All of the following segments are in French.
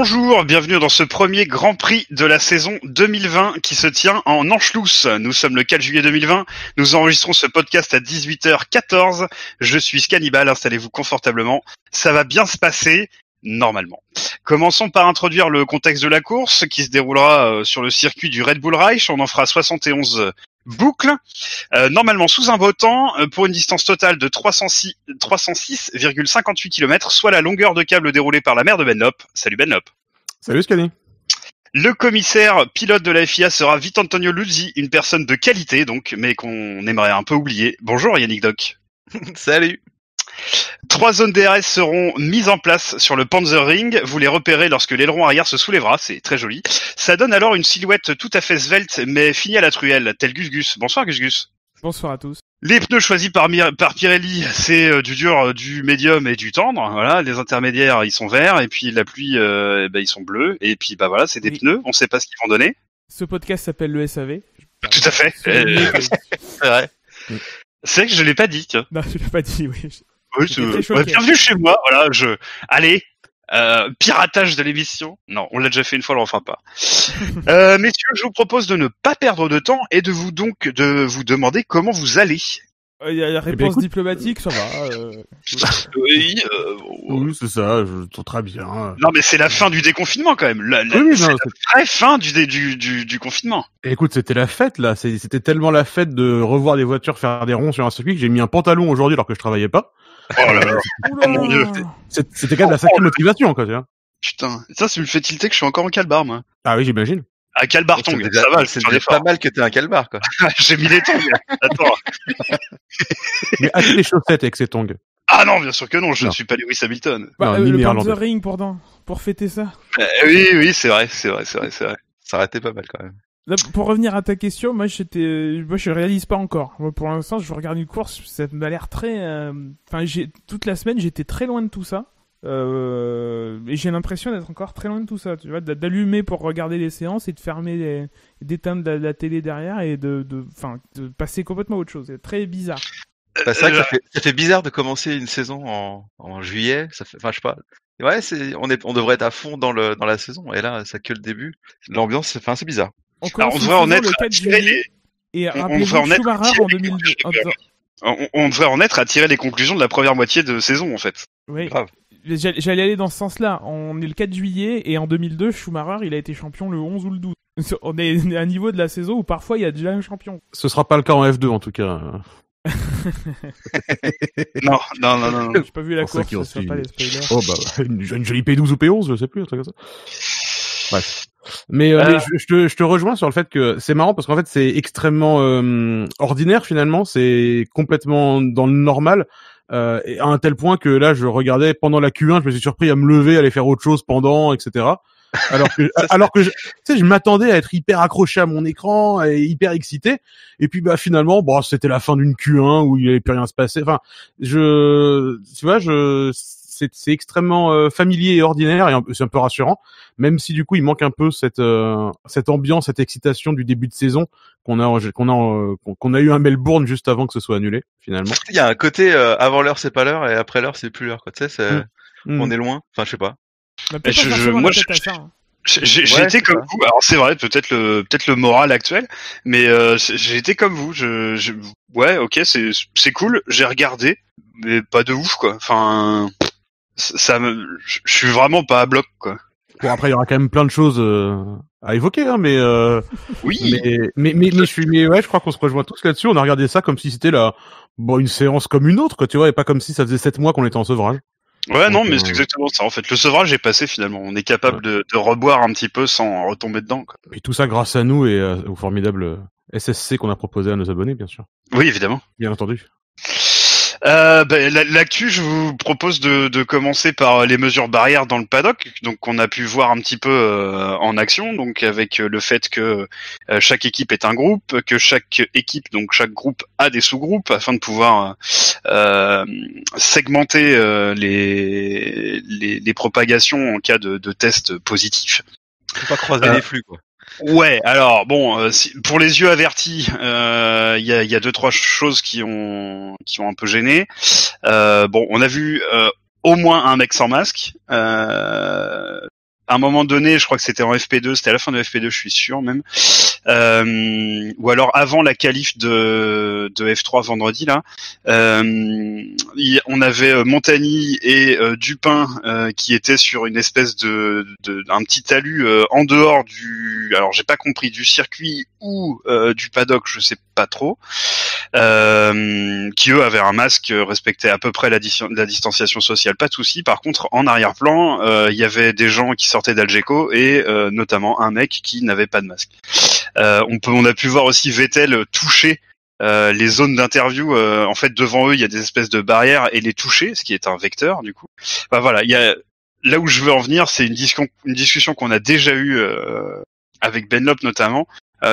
Bonjour, bienvenue dans ce premier Grand Prix de la saison 2020 qui se tient en Anschluss. Nous sommes le 4 juillet 2020, nous enregistrons ce podcast à 18h14. Je suis Scannibal, installez-vous confortablement. Ça va bien se passer, normalement. Commençons par introduire le contexte de la course qui se déroulera sur le circuit du Red Bull Reich. On en fera 71 boucles, normalement sous un beau temps, pour une distance totale de 306,58 km, soit la longueur de câble déroulée par la mère de Benlop. Salut Benlop. Salut Scani. Le commissaire pilote de la FIA sera Vitantonio Luzzi, une personne de qualité donc, mais qu'on aimerait un peu oublier. Bonjour Yannick Doc. Salut. 3 zones DRS seront mises en place sur le Panzerring. Vous les repérez lorsque l'aileron arrière se soulèvera, c'est très joli. Ça donne alors une silhouette tout à fait svelte, mais finie à la truelle, tel Gus Gus. Bonsoir Gus Gus. Bonsoir à tous. Les pneus choisis par Pirelli, c'est du dur, du médium et du tendre. Voilà, les intermédiaires, ils sont verts, et puis la pluie, ils sont bleus. Et puis voilà, c'est des pneus, on sait pas ce qu'ils vont donner. Ce podcast s'appelle le SAV. Tout à fait. C'est vrai. C'est vrai que je l'ai pas dit, tiens. Non, je l'ai pas dit, oui. Oui, bienvenue chez moi, voilà, allez, piratage de l'émission. Non, on l'a déjà fait une fois, on le refera pas. Messieurs, je vous propose de ne pas perdre de temps et de vous demander comment vous allez. Il y a la réponse diplomatique, ça va. Oui, c'est ça, je trouve très bien. Non, mais c'est la fin du déconfinement quand même. C'est la vraie fin du confinement. Et écoute, c'était la fête là. C'était tellement la fête de revoir des voitures faire des ronds sur un circuit que j'ai mis un pantalon aujourd'hui alors que je travaillais pas. Oh là là. Oh mon Dieu. C'était quand même la sacrée motivation, quoi, tu vois. Putain, ça me fait tilter que je suis encore en calbar, moi. Ah oui, j'imagine. À calbar tongs, ça va, c'est pas mal que t'aies un calbar, quoi. J'ai mis les tongs. Attends. Mais as-tu les chaussettes avec ces tongs? Ah non, bien sûr que non, je ne suis pas Lewis Hamilton. Le Panzerring pour fêter ça. Oui, c'est vrai. Ça aurait été pas mal quand même. Là, pour revenir à ta question, moi je réalise pas encore. Moi, pour l'instant, je regarde une course, ça m'a l'air très. Toute la semaine, j'étais très loin de tout ça. Et j'ai l'impression d'être encore très loin de tout ça. Tu vois, d'allumer pour regarder les séances et de fermer, d'éteindre la télé derrière et de passer complètement à autre chose. C'est très bizarre. C'est vrai que ça fait bizarre de commencer une saison en juillet. Ça fait, je sais pas. Ouais, on devrait être à fond dans la saison. Et là, ça que le début. L'ambiance, c'est bizarre. On devrait en être à tirer les... Et rappelez-vous Schumacher en 2002. On devrait en être à tirer les conclusions de la première moitié de saison, en fait. Oui. Grave. J'allais aller dans ce sens-là. On est le 4 juillet et en 2002, Schumacher, il a été champion le 11 ou le 12. On est à un niveau de la saison où parfois il y a déjà un champion. Ce sera pas le cas en F2 en tout cas. Non. J'ai pas vu la course, ce sera pas les spoilers. Oh bah, une jolie P12 ou P11, je sais plus, un truc comme ça. Bref. Mais je te rejoins sur le fait que c'est marrant parce qu'en fait c'est extrêmement ordinaire finalement, c'est complètement dans le normal. Et à un tel point que là, je regardais pendant la Q1, je me suis surpris à me lever, à aller faire autre chose pendant, etc. Alors que je m'attendais à être hyper accroché à mon écran et hyper excité. Et puis, finalement, c'était la fin d'une Q1 où il allait plus rien se passer. Enfin, c'est extrêmement familier et ordinaire et c'est un peu rassurant, même si du coup il manque un peu cette ambiance, cette excitation du début de saison qu'on a eu à Melbourne juste avant que ce soit annulé finalement. Il y a un côté avant l'heure c'est pas l'heure et après l'heure c'est plus l'heure, quoi. Tu sais, on est loin. Enfin, je sais pas. J'ai été comme vous. Alors c'est vrai, peut-être le moral actuel, mais j'ai été comme vous. Ouais, ok, c'est cool. J'ai regardé, mais pas de ouf, quoi. Enfin. Je suis vraiment pas à bloc, quoi. Bon, après il y aura quand même plein de choses à évoquer, hein, mais oui. Je crois qu'on se rejoint tous là-dessus. On a regardé ça comme si c'était une séance comme une autre, quoi, tu vois, et pas comme si ça faisait 7 mois qu'on était en sevrage. Ouais, non, mais c'est exactement ça. En fait, le sevrage est passé finalement. On est capable de reboire un petit peu sans retomber dedans, quoi. Et tout ça grâce à nous et au formidable SSC qu'on a proposé à nos abonnés, bien sûr. Oui, évidemment. Bien entendu. L'actu, je vous propose de commencer par les mesures barrières dans le paddock, donc qu'on a pu voir un petit peu en action, donc avec le fait que chaque équipe est un groupe, que chaque groupe a des sous-groupes afin de pouvoir segmenter les propagations en cas de tests positifs. Faut pas croiser les flux, quoi. Ouais, alors bon, pour les yeux avertis, il y a 2-3 choses qui ont un peu gêné. On a vu au moins un mec sans masque. à un moment donné, je crois que c'était en FP2, c'était à la fin de FP2, je suis sûr même, ou alors avant la qualif de F3 vendredi là, on avait Montagny et Dupin qui étaient sur une espèce d'un petit talus en dehors alors j'ai pas compris, du circuit ou du paddock, je sais pas trop, qui eux avaient un masque, respectaient à peu près la distanciation sociale, pas de souci. Par contre, en arrière-plan, il y avait des gens qui sortaient d'Algeco et notamment un mec qui n'avait pas de masque. On a pu voir aussi Vettel toucher les zones d'interview. En fait, devant eux, il y a des espèces de barrières et les toucher, ce qui est un vecteur du coup. Bah voilà, là où je veux en venir, c'est une discussion qu'on a déjà eue avec Benlop notamment.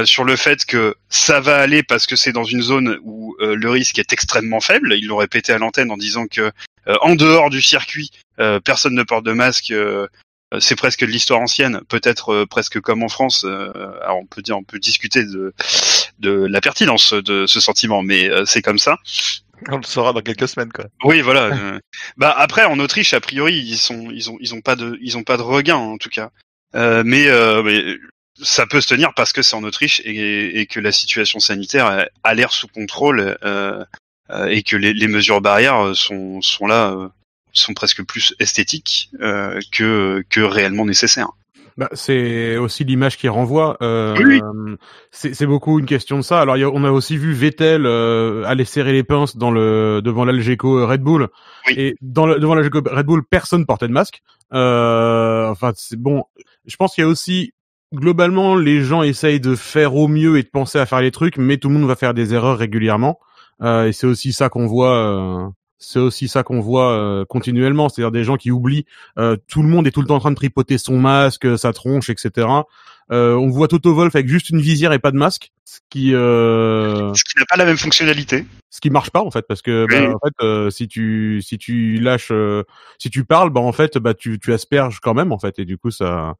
Sur le fait que ça va aller parce que c'est dans une zone où le risque est extrêmement faible. Ils l'ont répété à l'antenne en disant que en dehors du circuit, personne ne porte de masque. C'est presque de l'histoire ancienne, peut-être presque comme en France. Alors on peut discuter de la pertinence de ce sentiment, mais c'est comme ça. On le saura dans quelques semaines, quoi. Oui, voilà. Bah après, en Autriche, a priori, ils ont pas de regain en tout cas. Mais ça peut se tenir parce que c'est en Autriche et que la situation sanitaire a l'air sous contrôle et que les mesures barrières sont là, sont presque plus esthétiques que réellement nécessaires. Bah, c'est aussi l'image qui renvoie. Oui. C'est beaucoup une question de ça. Alors, on a aussi vu Vettel aller serrer les pinces devant l'Algeco Red Bull. Oui. Et devant l'Algeco Red Bull, personne portait de masque. Enfin, c'est bon. Je pense qu'il y a aussi globalement, les gens essayent de faire au mieux et de penser à faire les trucs, mais tout le monde va faire des erreurs régulièrement. Et c'est aussi ça qu'on voit. Continuellement, c'est-à-dire des gens qui oublient. Tout le monde est tout le temps en train de tripoter son masque, sa tronche, etc. On voit Toto Wolff avec juste une visière et pas de masque, ce qui n'a pas la même fonctionnalité. Ce qui marche pas en fait, parce que oui. en fait, si tu lâches, si tu parles, en fait, tu asperges quand même en fait, et du coup ça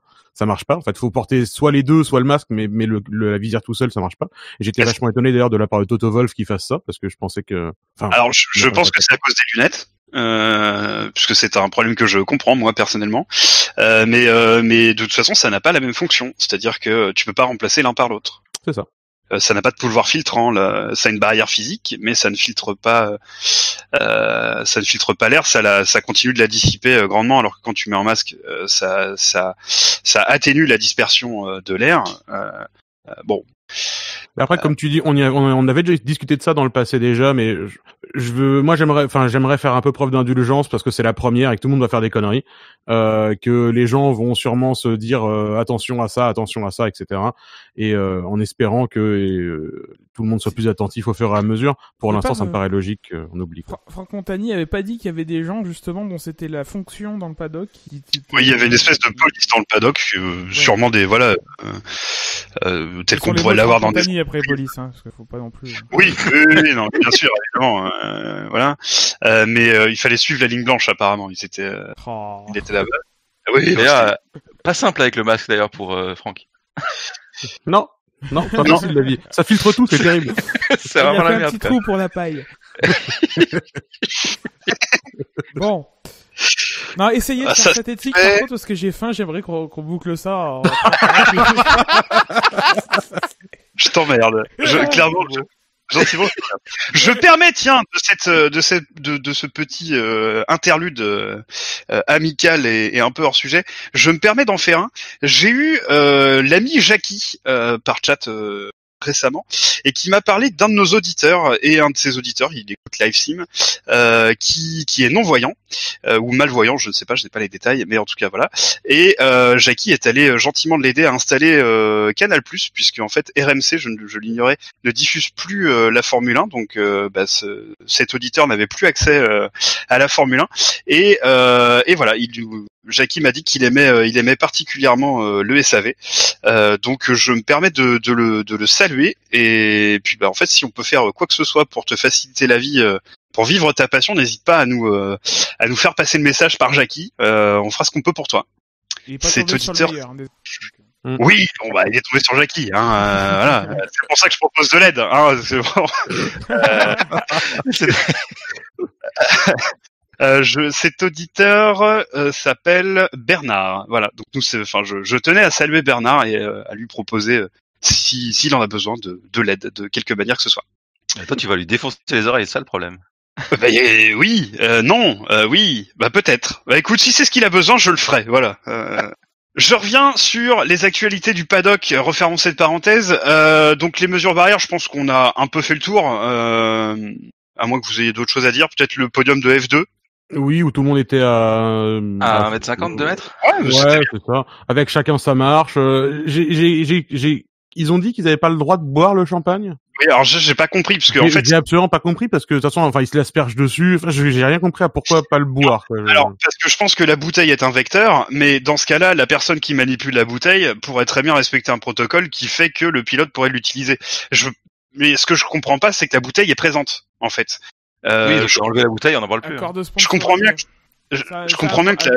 marche pas. En fait, faut porter soit les deux, soit le masque, mais la visière tout seul, ça marche pas. Et j'étais vachement étonné d'ailleurs de la part de Toto Wolff qu'il fasse ça, parce que je pensais que. Alors, je pense que c'est à cause des lunettes, puisque c'est un problème que je comprends moi personnellement. Mais de toute façon, ça n'a pas la même fonction. C'est-à-dire que tu peux pas remplacer l'un par l'autre. C'est ça. Ça n'a pas de pouvoir filtrant. Ça a une barrière physique, mais ça ne filtre pas. Ça ne filtre pas l'air. Ça continue de la dissiper grandement. Alors que quand tu mets un masque, ça atténue la dispersion de l'air. Bon. Après, comme tu dis, on avait déjà discuté de ça dans le passé déjà, mais moi j'aimerais faire un peu preuve d'indulgence parce que c'est la première et que tout le monde va faire des conneries, que les gens vont sûrement se dire attention à ça, etc. Et en espérant que tout le monde soit plus attentif au fur et à mesure. Pour l'instant, ça me paraît logique qu'on oublie. Franck Montagny avait pas dit qu'il y avait des gens justement dont c'était la fonction dans le paddock. Oui, il y avait une espèce de police dans le paddock, sûrement des tel qu'on pourrait l'avoir dans des. Après police, hein, parce qu'il faut pas non plus. Oui, non, bien sûr, évidemment, voilà. Mais il fallait suivre la ligne blanche apparemment. Il était là-bas. Oui. D'ailleurs, pas simple avec le masque d'ailleurs pour Franck. Non, pas facile la vie. Ça filtre tout, c'est terrible. C'est vraiment la merde. Un petit trou pour la paille. Bon. Non, essayez de faire cette éthique par contre parce que j'ai faim, j'aimerais qu'on boucle ça. Je t'emmerde. Clairement, gentiment. Je permets, tiens, de ce petit interlude amical et un peu hors sujet, je me permets d'en faire un. J'ai eu l'ami Jackie par chat récemment et qui m'a parlé d'un de nos auditeurs, et un de ses auditeurs, il écoute LiveSim, qui est non-voyant ou malvoyant, je ne sais pas, je n'ai pas les détails, mais en tout cas voilà. Et Jackie est allé gentiment l'aider à installer Canal+, puisque en fait RMC, je l'ignorais, ne diffuse plus la Formule 1, donc cet auditeur n'avait plus accès à la Formule 1 et voilà, Jackie m'a dit qu'il aimait particulièrement le SAV, donc je me permets de le saluer, et puis en fait si on peut faire quoi que ce soit pour te faciliter la vie, pour vivre ta passion, n'hésite pas à nous faire passer le message par Jackie, on fera ce qu'on peut pour toi. Cet auditeur. Oui, il est tombé sur Jackie, voilà. C'est pour ça que je propose de l'aide, c'est bon. Cet auditeur s'appelle Bernard. Voilà. Donc je tenais à saluer Bernard et à lui proposer s'il en a besoin de l'aide de quelque manière que ce soit. Et toi, tu vas lui défoncer les oreilles, c'est ça le problème. Oui, non, oui, peut-être. Écoute, si c'est ce qu'il a besoin, je le ferai. Voilà. Je reviens sur les actualités du paddock. Refermons cette parenthèse. Donc les mesures barrières, je pense qu'on a un peu fait le tour. À moins que vous ayez d'autres choses à dire. Peut-être le podium de F2. Oui, où tout le monde était à 1m50, 2 mètres. Ouais, c'est ça. Avec chacun sa marche. Ils ont dit qu'ils avaient pas le droit de boire le champagne. Oui, alors j'ai pas compris parce que en fait j'ai absolument pas compris parce que de toute façon, enfin, ils se l'aspergent dessus. Enfin, j'ai rien compris à pourquoi pas le boire. Quoi. Alors parce que je pense que la bouteille est un vecteur, mais dans ce cas-là, la personne qui manipule la bouteille pourrait très bien respecter un protocole qui fait que le pilote pourrait l'utiliser. Mais ce que je comprends pas, c'est que la bouteille est présente en fait. Oui, donc enlever la bouteille, on n'en parle plus. Je comprends bien. Je comprends bien que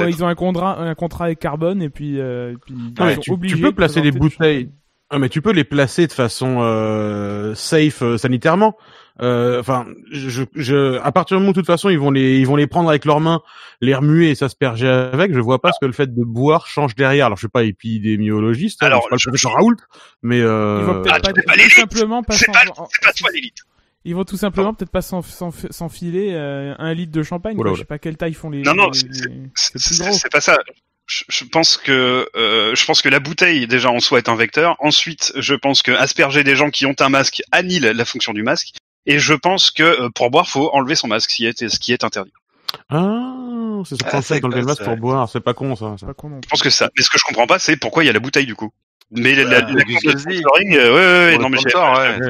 ils ont un contrat avec Carbone et puis ils sont obligés. Tu peux placer les bouteilles. Ah, mais tu peux les placer de façon safe sanitairement. Enfin, à partir du moment où de toute façon ils vont les prendre avec leurs mains, les remuer et s'asperger avec. Je vois pas ce que le fait de boire change derrière. Alors je suis pas épidémiologiste, alors je suis pas le professeur Raoult, mais ils vont peut-être pas simplement pas. C'est pas toi l'élite. Ils vont tout simplement peut-être pas s'enfiler 1 litre de champagne. Oula. Je sais pas quelle taille font les. Non, c'est pas ça. Je pense que la bouteille déjà en soi est un vecteur. Ensuite, je pense que asperger des gens qui ont un masque annule la fonction du masque. Et je pense que pour boire, faut enlever son masque, ce qui est interdit. Ah, c'est ce concept d'enlever le masque pour boire. C'est pas con ça. Pas con non plus. Je pense que ça. Mais ce que je comprends pas, c'est pourquoi il y a la bouteille du coup. Mais la sponsoring, non mais c'est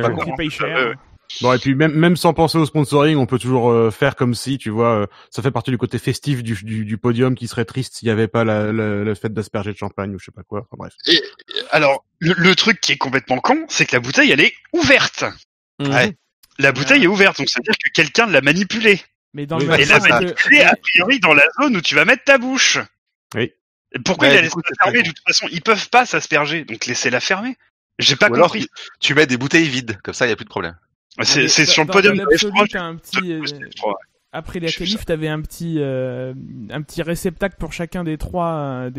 pas con. Qui paye cher. Bon, et puis même sans penser au sponsoring, on peut toujours faire comme si, tu vois, ça fait partie du côté festif du podium qui serait triste s'il y avait pas le fait d'asperger de champagne ou je sais pas quoi. Enfin bref. Et, alors, le truc qui est complètement con, c'est que la bouteille, elle est ouverte. Ouais. La bouteille est ouverte, donc ça veut dire que quelqu'un l'a manipulée. Mais dans Oui, le Et l'a manipulée, a priori, dans la zone où tu vas mettre ta bouche. Oui. Et pourquoi Ouais, il la du laisse coup, pas c'est fermer? très De toute façon, ils peuvent pas s'asperger, donc laissez-la fermer. J'ai pas Ou alors, compris. tu mets des bouteilles vides, comme ça, il y a plus de problème. C'est sur le podium de l'absolu, F3. t'as un petit. Après la qualif, t'avais un petit réceptacle pour chacun des trois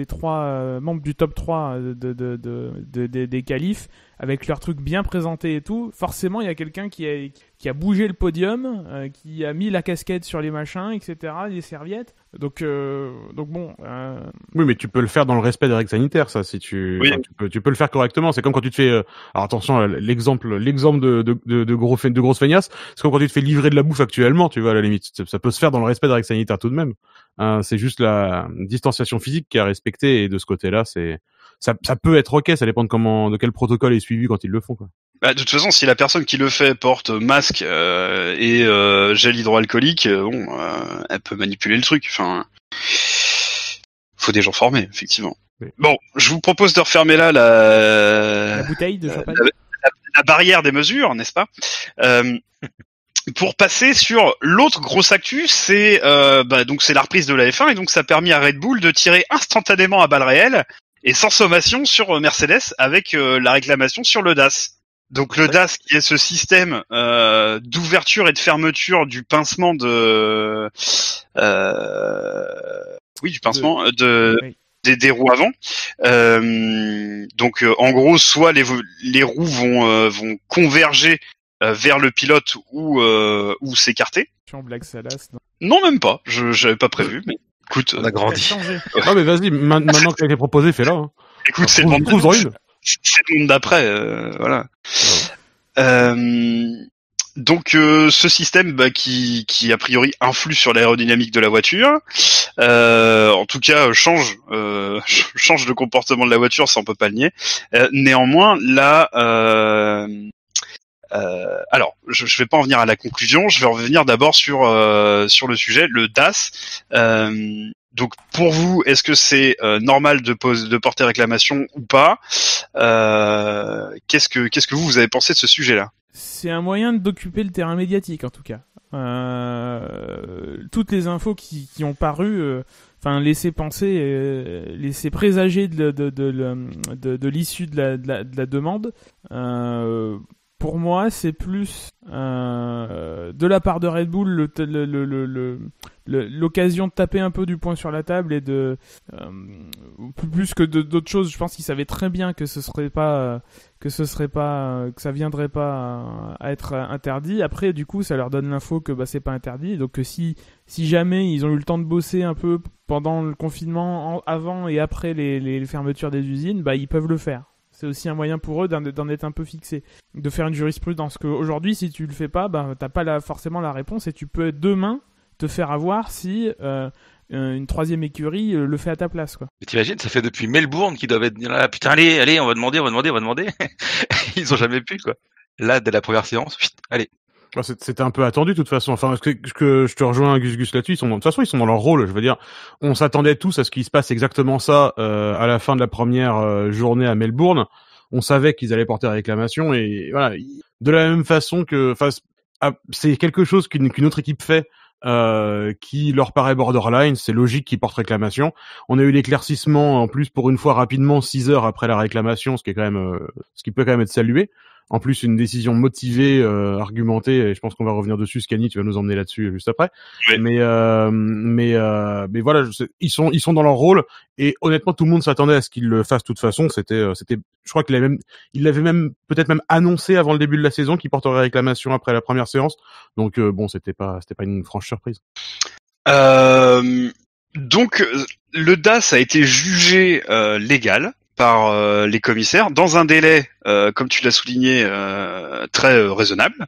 membres du top 3 des qualifs, avec leurs trucs bien présentés et tout. Forcément, il y a quelqu'un qui a bougé le podium, qui a mis la casquette sur les machins, etc., les serviettes. Donc bon. Oui, mais tu peux le faire dans le respect des règles sanitaires, ça. Si tu, Oui. enfin, tu peux le faire correctement. C'est comme quand tu te fais. Alors attention, l'exemple de grosses feignasses, c'est comme quand tu te fais livrer de la bouffe actuellement. Tu vois, à la limite, ça peut se faire dans le respect des règles sanitaires tout de même. C'est juste la distanciation physique qui est à respecter et de ce côté-là, ça peut être ok. Ça dépend de quel protocole est suivi quand ils le font, quoi. De toute façon, si la personne qui le fait porte masque et gel hydroalcoolique, elle peut manipuler le truc. Enfin, faut des gens formés, effectivement. Oui. Bon, je vous propose de refermer là La bouteille de champagne. la barrière des mesures, n'est-ce pas? Pour passer sur l'autre grosse actu, c'est donc c'est la reprise de la F1 et donc ça a permis à Red Bull de tirer instantanément à balles réelles et sans sommation sur Mercedes avec la réclamation sur le DAS. Donc le DAS qui est ce système d'ouverture et de fermeture du pincement des roues avant. Donc en gros, soit les roues vont converger vers le pilote ou s'écarter. Je suis en blague salace. Non, même pas. J'avais pas prévu, mais écoute. On a grandi. Non, mais vas-y, maintenant que ça a été proposé, fais-la. Hein. Écoute, c'est le monde d'après, voilà. Donc ce système qui a priori influe sur l'aérodynamique de la voiture, en tout cas change le comportement de la voiture, ça on peut pas le nier. Néanmoins, là, alors je vais pas en venir à la conclusion, je vais revenir d'abord sur le sujet, le DAS. Donc pour vous, est-ce que c'est normal de porter réclamation ou pas? Qu'est-ce que vous avez pensé de ce sujet-là? C'est un moyen d'occuper le terrain médiatique en tout cas. Toutes les infos qui ont paru, laissaient penser, laissaient présager de l'issue de la demande. pour moi, c'est plus de la part de Red Bull l'occasion de taper un peu du poing sur la table et de plus que d'autres choses. Je pense qu'ils savaient très bien que ça viendrait pas à être interdit. Après, du coup, ça leur donne l'info que c'est pas interdit. Donc si jamais ils ont eu le temps de bosser un peu pendant le confinement, avant et après les fermetures des usines, ils peuvent le faire. C'est aussi un moyen pour eux d'en être un peu fixé, de faire une jurisprudence. Qu'aujourd'hui, si tu le fais pas, t'as pas forcément la réponse et tu peux demain te faire avoir si une troisième écurie le fait à ta place, quoi. Mais t'imagines, ça fait depuis Melbourne qu'ils doivent être là, putain, allez, on va demander. Ils ont jamais pu, quoi. Là, dès la première séance, allez. C'était un peu attendu de toute façon. Enfin, que je te rejoins, Gus là-dessus. De toute façon, ils sont dans leur rôle. Je veux dire, on s'attendait tous à ce qu'il se passe exactement ça à la fin de la première journée à Melbourne. On savait qu'ils allaient porter réclamation et voilà. De la même façon que, enfin, c'est quelque chose qu'une autre équipe fait. Qui leur paraît borderline, c'est logique qu'ils portent réclamation. On a eu l'éclaircissement en plus pour une fois rapidement 6 heures après la réclamation, ce qui peut quand même être salué. En plus, une décision motivée, argumentée, et je pense qu'on va revenir dessus. Scani, tu vas nous emmener là-dessus juste après. Oui. Mais voilà, ils sont dans leur rôle, et honnêtement, tout le monde s'attendait à ce qu'ils le fassent de toute façon. C'était, je crois qu'il l'avait même peut-être même annoncé avant le début de la saison qu'il porterait réclamation après la première séance. Donc bon, c'était pas une franche surprise. Donc le DAS a été jugé légal par les commissaires dans un délai, comme tu l'as souligné, très raisonnable,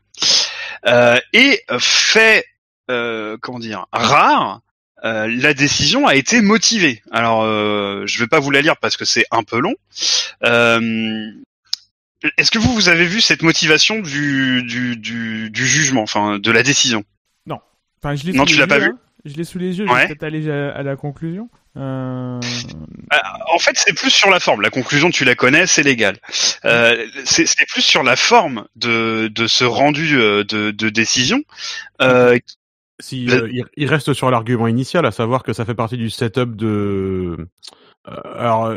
et fait rare. La décision a été motivée. Alors, je vais pas vous la lire parce que c'est un peu long. Est-ce que vous avez vu cette motivation du jugement, enfin de la décision? Non. Enfin, je l'ai. Non, tu l'as pas vu. Je l'ai sous les yeux. Ouais. Je vais peut-être aller à la conclusion. En fait, c'est plus sur la forme. La conclusion, tu la connais, c'est légal. C'est plus sur la forme de ce rendu de décision. Il reste sur l'argument initial, à savoir que ça fait partie du setup de. Alors,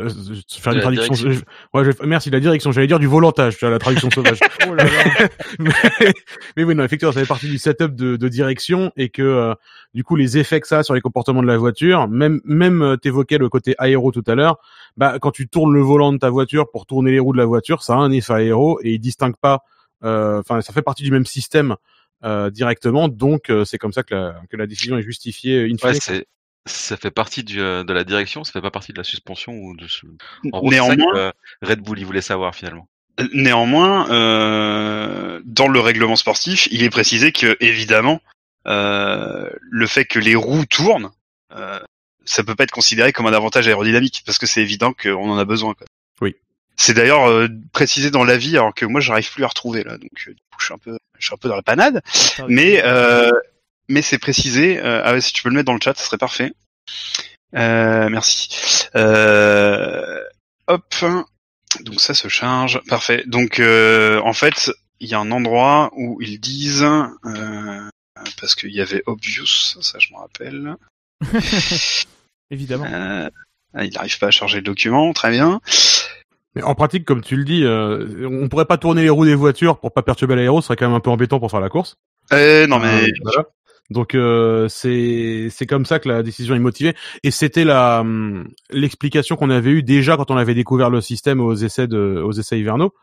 faire une traduction. Merci, la direction. J'allais dire du volantage, tu vois, la traduction sauvage. Oh là là. mais oui, non, effectivement, ça fait partie du setup de direction et que du coup, les effets que ça a sur les comportements de la voiture, même t'évoquais le côté aéro tout à l'heure. Quand tu tournes le volant de ta voiture pour tourner les roues de la voiture, ça a un effet aéro et il distingue pas. Enfin, ça fait partie du même système directement, donc c'est comme ça que la décision est justifiée. In fine. Ouais, ça fait partie de la direction, ça fait pas partie de la suspension ou de ce. En gros, néanmoins, c'est ça que Red Bull, il voulait savoir finalement. Néanmoins, dans le règlement sportif, il est précisé que évidemment, le fait que les roues tournent, ça peut pas être considéré comme un avantage aérodynamique parce que c'est évident qu'on en a besoin, quoi. Oui. C'est d'ailleurs précisé dans l'avis, alors que moi j'arrive plus à retrouver là, donc du coup, je suis un peu dans la panade. Mais c'est précisé. Ah ouais, si tu peux le mettre dans le chat, ce serait parfait. Merci. Hop. Donc ça se charge. Parfait. Donc en fait, il y a un endroit où ils disent parce qu'il y avait obvious, ça je me rappelle. Évidemment. Il n'arrive pas à charger le document. Très bien. Mais en pratique, comme tu le dis, on pourrait pas tourner les roues des voitures pour pas perturber l'aéro, ce serait quand même un peu embêtant pour faire la course. Non mais voilà. Donc c'est comme ça que la décision est motivée et c'était l'explication qu'on avait eue déjà quand on avait découvert le système aux essais hivernaux.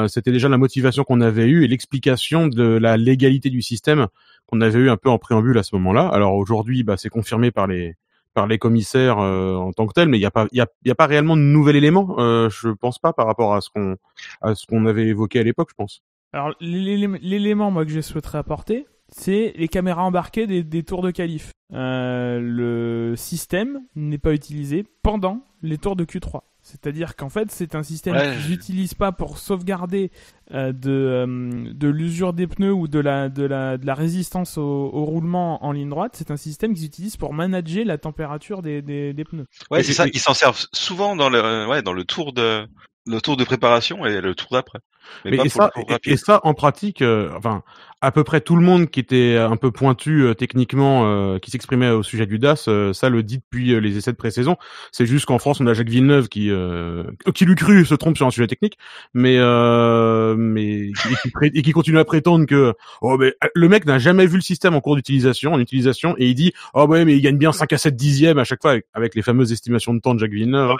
C'était déjà la motivation qu'on avait eue et l'explication de la légalité du système qu'on avait eu un peu en préambule à ce moment-là. Alors aujourd'hui, c'est confirmé par les commissaires en tant que tel, mais il y a pas réellement de nouvel élément, je pense pas, par rapport à ce qu'on avait évoqué à l'époque, je pense. Alors l'élément moi que je souhaiterais apporter, c'est les caméras embarquées des tours de qualif. Le système n'est pas utilisé pendant les tours de Q3. C'est-à-dire qu'en fait, c'est un système qu'ils n'utilisent pas pour sauvegarder de l'usure des pneus ou de la résistance au roulement en ligne droite. C'est un système qu'ils utilisent pour manager la température des pneus. Ouais, c'est ça. Ils s'en servent souvent dans le tour de préparation et le tour d'après. Mais pas et pour le ça, tour rapide. et ça en pratique, enfin, à peu près tout le monde qui était un peu pointu techniquement, qui s'exprimait au sujet du DAS, ça le dit depuis les essais de pré-saison. C'est juste qu'en France, on a Jacques Villeneuve qui l'eût cru, se trompe sur un sujet technique, mais et qui continue à prétendre que le mec n'a jamais vu le système en cours d'utilisation, et il dit mais il gagne bien 5 à 7 dixièmes à chaque fois avec les fameuses estimations de temps de Jacques Villeneuve. Hein.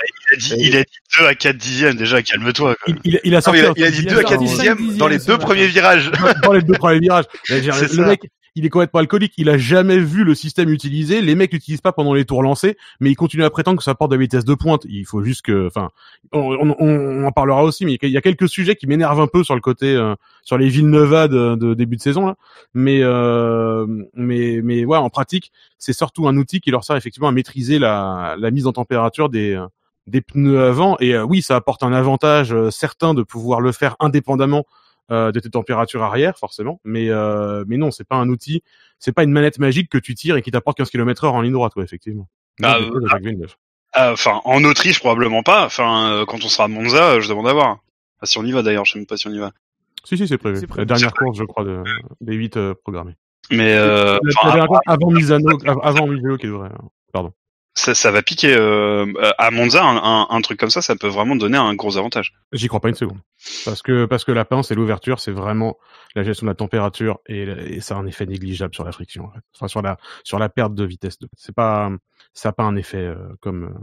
Il a dit 2 à 4 dixièmes déjà, calme-toi. Quoi. Il a sorti il a dit 2 à 4 dixièmes dans les 2 premiers virages. Dans les 2 premiers virages. Le mec, il est complètement alcoolique. Il a jamais vu le système utilisé. Les mecs l'utilisent pas pendant les tours lancés, mais il continue à prétendre que ça apporte de la vitesse de pointe. Il faut juste que, enfin, on en parlera aussi, mais il y a quelques sujets qui m'énervent un peu sur le côté, sur les Villeneuve de début de saison, là. Mais ouais, en pratique, c'est surtout un outil qui leur sert effectivement à maîtriser la mise en température des pneus avant. Et oui, ça apporte un avantage certain de pouvoir le faire indépendamment de tes températures arrière, forcément. Mais non, c'est pas un outil, c'est pas une manette magique que tu tires et qui t'apporte 15 km/h en ligne droite, quoi, effectivement. Enfin, en Autriche, probablement pas. Enfin, quand on sera à Monza, je demande à voir. Ah, si on y va d'ailleurs, je sais même pas si on y va. Si, c'est prévu. La dernière course, je crois, des 8 programmés. Mais avant Misano, qui devrait. Pardon. Ça va piquer à Monza, un truc comme ça peut vraiment donner un gros avantage. J'y crois pas une seconde. Parce que la pince et l'ouverture, c'est vraiment la gestion de la température et ça a un effet négligeable sur la friction. En fait. Enfin, sur la perte de vitesse. Ça a pas un effet comme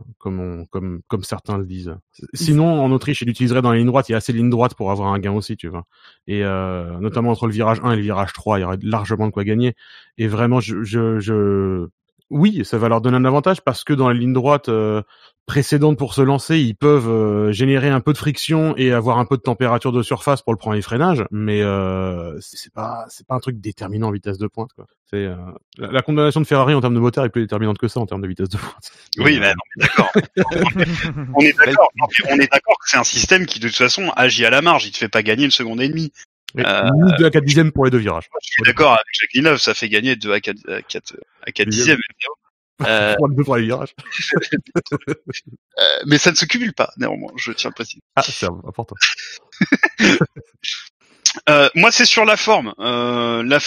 certains le disent. Sinon, en Autriche, il l'utiliserait dans la ligne droite. Il y a assez de ligne droite pour avoir un gain aussi, tu vois. Et notamment entre le virage 1 et le virage 3, il y aurait largement de quoi gagner. Et vraiment, oui, ça va leur donner un avantage parce que dans la ligne droite précédente pour se lancer, ils peuvent générer un peu de friction et avoir un peu de température de surface pour le premier freinage, mais c'est pas un truc déterminant en vitesse de pointe, quoi. C'est la condamnation de Ferrari en termes de moteur est plus déterminante que ça en termes de vitesse de pointe. Oui, mais non, d'accord. on est d'accord que c'est un système qui de toute façon agit à la marge, il te fait pas gagner une seconde et demie. Ni 2 à 4 dixièmes pour les 2 virages. Je suis d'accord avec Jacques Villeneuve, ça fait gagner 2 à 4 dixièmes. Pour les virages. Mais ça ne se cumule pas, néanmoins, je tiens à le préciser. Ah, c'est important. Moi, c'est sur la forme de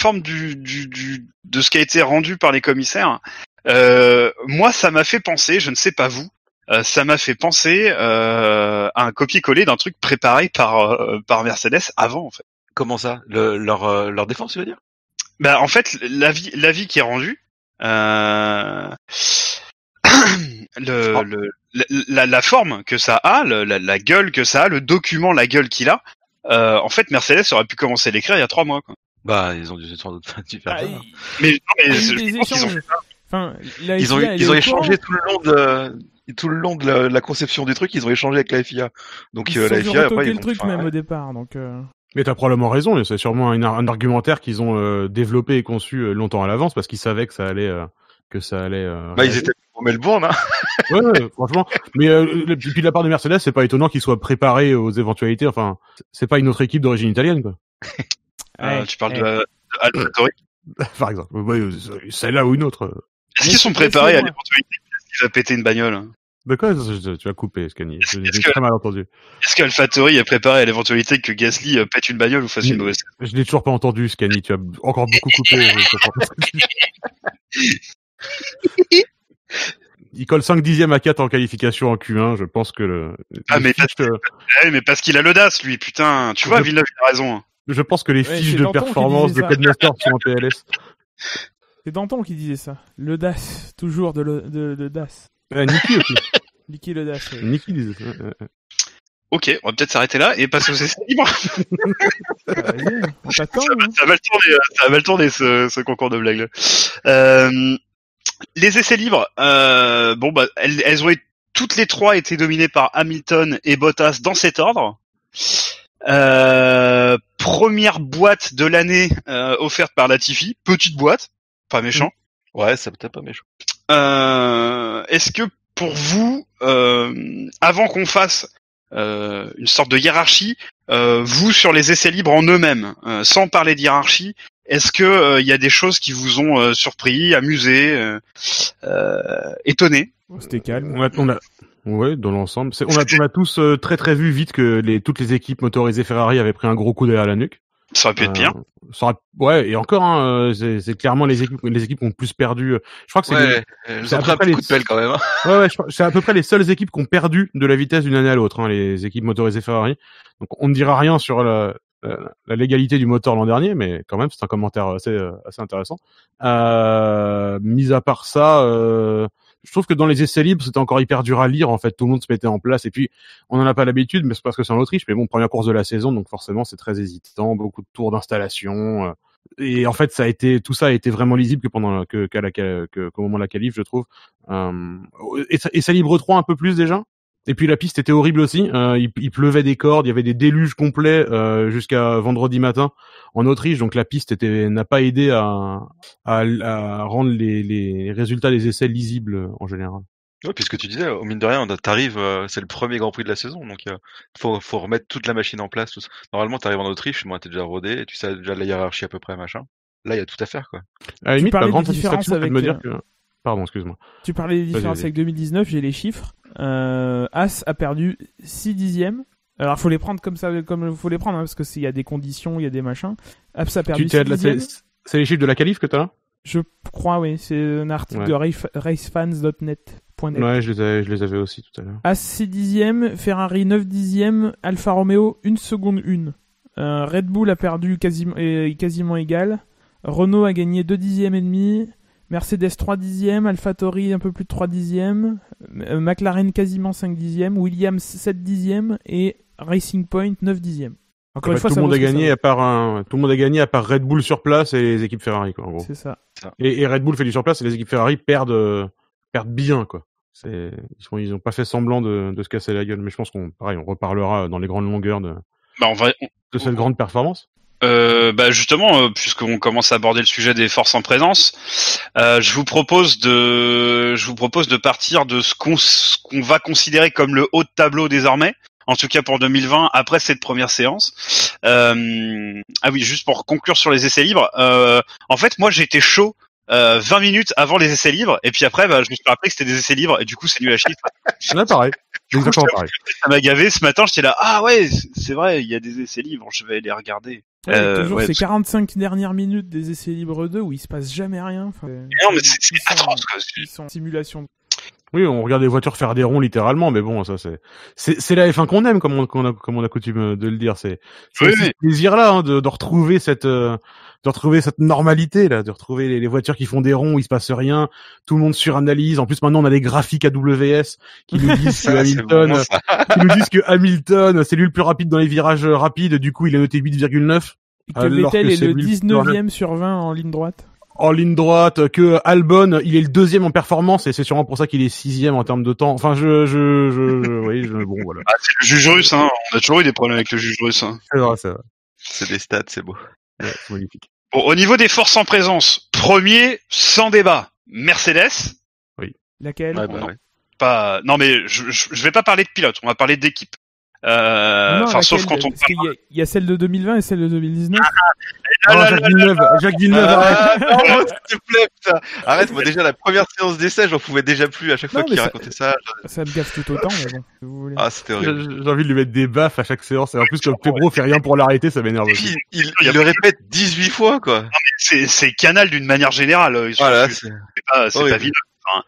ce qui a été rendu par les commissaires. Moi, ça m'a fait penser, je ne sais pas vous, ça m'a fait penser à un copier-coller d'un truc préparé par Mercedes avant, en fait. Comment ça? Leur défense, tu veux dire? Bah, en fait, l'avis qui est rendu, la forme que ça a, la gueule que ça a, le document, la gueule qu'il a, en fait, Mercedes aurait pu commencer à l'écrire il y a 3 mois, quoi. Bah, ils ont dû sans doute faire ça. Mais je pense qu'ils ont fait ça. Enfin, ils ont échangé tout le long de la conception du truc, ils ont échangé avec la FIA. Donc la FIA après le truc même au départ, donc. Mais t'as probablement raison, c'est sûrement un argumentaire qu'ils ont développé et conçu longtemps à l'avance parce qu'ils savaient que ça allait ils étaient pour Melbourne, hein. Ouais, franchement. Mais puis de la part de Mercedes, c'est pas étonnant qu'ils soient préparés aux éventualités. Enfin, c'est pas une autre équipe d'origine italienne, quoi. Tu parles de AlphaTauri, par exemple. Celle-là ou une autre. Est-ce qu'ils sont préparés à l'éventualité qu'il va péter une bagnole? De quoi tu vas couper, Scani? J'ai très mal entendu. Est-ce qu'AlphaTauri est préparé à l'éventualité que Gasly pète une bagnole ou fasse une mauvaise? Je l'ai toujours pas entendu, Scani. Tu as encore beaucoup coupé. Il colle 5 dixièmes à 4 en qualification en Q1. Je pense que mais parce qu'il a l'audace, lui. Putain, tu vois, Villeneuve, il a raison. Je pense que les fiches de performance de Codemaster sont en PLS. C'est Danton qui disait ça. L'audace, toujours de l'audace. Niki aussi. Niki l'audace. Ouais. Niki disait ça. Ok, on va peut-être s'arrêter là et passer aux essais libres. On t'attend. Ça va le tourner ce concours de blagues. Les essais libres, elles ont toutes les 3 été dominées par Hamilton et Bottas dans cet ordre. Première boîte de l'année offerte par Latifi, petite boîte, pas méchant. Ouais, ça peut-être pas méchant. Est-ce que pour vous, avant qu'on fasse une sorte de hiérarchie, vous sur les essais libres en eux-mêmes, sans parler de hiérarchie, est-ce que y a des choses qui vous ont surpris, amusé, étonné? C'était calme. Ouais, dans l'ensemble. On a tous très très vu vite que toutes les équipes motorisées Ferrari avaient pris un gros coup derrière la nuque. Ça aurait pu être pire. Ouais, et encore, c'est clairement les équipes qui ont plus perdu. Je crois que elles ont pris un coup de pelle quand même. Hein. Ouais, c'est à peu près les seules équipes qui ont perdu de la vitesse d'une année à l'autre, les équipes motorisées Ferrari. Donc on ne dira rien sur la légalité du moteur l'an dernier, mais quand même c'est un commentaire assez intéressant. Mis à part ça, je trouve que dans les essais libres c'était encore hyper dur à lire. En fait, tout le monde se mettait en place et puis on n'en a pas l'habitude, mais c'est parce que c'est en Autriche. Mais bon, première course de la saison, donc forcément c'est très hésitant, beaucoup de tours d'installation. Et en fait, tout ça a été vraiment lisible qu'au moment de la qualif, je trouve. Et ça libre 3 un peu plus déjà. Et puis la piste était horrible aussi. Il pleuvait des cordes, il y avait des déluges complets jusqu'à vendredi matin en Autriche. Donc la piste n'a pas aidé à rendre les résultats des essais lisibles en général. Oui, puisque tu disais, au mine de rien, t'arrives, c'est le premier Grand Prix de la saison, donc faut remettre toute la machine en place. Tout ça. Normalement, t'arrives en Autriche, moi t'es déjà rodé, et tu sais déjà la hiérarchie à peu près, machin. Là, il y a tout à faire, quoi. À la limite, la grande satisfaction, c'est de me dire que... Pardon, excuse-moi. Tu parlais des différences avec 2019, j'ai les chiffres. As a perdu 6 dixièmes. Alors, faut les prendre comme ça, comme faut les prendre, hein, parce que il y a des conditions, il y a des machins. As a perdu 6 dixièmes. C'est les chiffres de la qualif que t'as là? Je crois, oui. C'est un article de racefans.net. Ouais, je les avais aussi tout à l'heure. As 6 dixièmes, Ferrari 9 dixièmes, Alfa Romeo 1 seconde 1. Red Bull a perdu quasiment égal. Renault a gagné 2 dixièmes et demi. Mercedes 3 dixièmes, AlphaTauri un peu plus de 3 dixièmes, McLaren quasiment 5 dixièmes, Williams 7 dixièmes et Racing Point 9 dixièmes. Encore une fois, tout le monde a gagné à part Red Bull sur place et les équipes Ferrari, quoi, en gros. C'est ça. Et Red Bull fait du sur place et les équipes Ferrari perdent bien, quoi. Ils ont pas fait semblant de se casser la gueule, mais je pense on reparlera dans les grandes longueurs de cette grande performance. Justement, puisqu'on commence à aborder le sujet des forces en présence, je vous propose de partir de ce qu'on va considérer comme le haut de tableau désormais, en tout cas pour 2020 après cette première séance. Oui, juste pour conclure sur les essais libres, en fait moi j'étais chaud 20 minutes avant les essais libres et puis après je me suis rappelé que c'était des essais libres et du coup c'est nul à chier. Ouais, pareil. Exactement pareil. Ça m'a gavé ce matin, j'étais là, ah ouais, c'est vrai, il y a des essais libres, je vais les regarder. Toujours ces 45 dernières minutes des essais libres 2 où il se passe jamais rien. Non, mais c'est atroce, quoi. Ils sont en simulation. Oui, on regarde les voitures faire des ronds littéralement, mais bon, ça c'est la F1 qu'on aime, comme on a coutume de le dire. C'est ce plaisir-là, hein, de retrouver cette normalité là, de retrouver les voitures qui font des ronds où il se passe rien, tout le monde suranalyse. En plus maintenant on a des graphiques AWS qui nous disent que Hamilton c'est lui le plus rapide dans les virages rapides, du coup il a noté 8,9. Et que Vettel est le 19e sur 20 en ligne droite. En ligne droite, que Albon, il est le 2e en performance et c'est sûrement pour ça qu'il est 6e en termes de temps. Enfin, bon, voilà. Ah, c'est le juge russe, hein. On a toujours eu des problèmes avec le juge russe, hein. C'est vrai. C'est des stats, c'est beau. Ouais, c'est magnifique. Bon, au niveau des forces en présence, premier, sans débat, Mercedes. Oui. Laquelle? Non, mais je vais pas parler de pilote, on va parler d'équipe. Sauf quand on... Parce qu'il y a celle de 2020 et celle de 2019. Jacques Villeneuve, arrête. Non, s'il te plaît, putain. Arrête, moi déjà la première séance d'essai, j'en pouvais déjà plus à chaque fois qu'il racontait ça. Ça me gaffe tout autant, mais bon, si vous voulez. Ah, c'était horrible. J'ai envie de lui mettre des baffes à chaque séance, et en plus, comme Pedro fait rien pour l'arrêter, ça m'énerve aussi. Il le répète 18 fois, quoi. Non, mais c'est Canal d'une manière générale. Voilà, c'est pas Villeneuve. Enfin,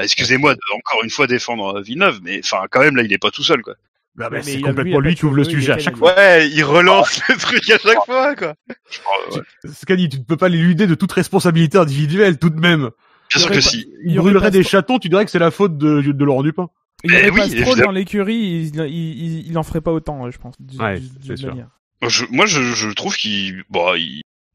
excusez-moi de encore une fois défendre Villeneuve, mais enfin, quand même, là, il est pas tout seul, quoi. Bah, c'est complètement lui qui ouvre le sujet à chaque fois. Ouais, il relance le truc à chaque fois, quoi. Scani, tu ne peux pas l'éluder de toute responsabilité individuelle, tout de même. Bien sûr que si. Il brûlerait des chatons, tu dirais que c'est la faute de Laurent Dupin. Il y aurait pas Stroll dans l'écurie, il en ferait pas autant, je pense. Ouais, c'est sûr. Moi, je trouve qu'il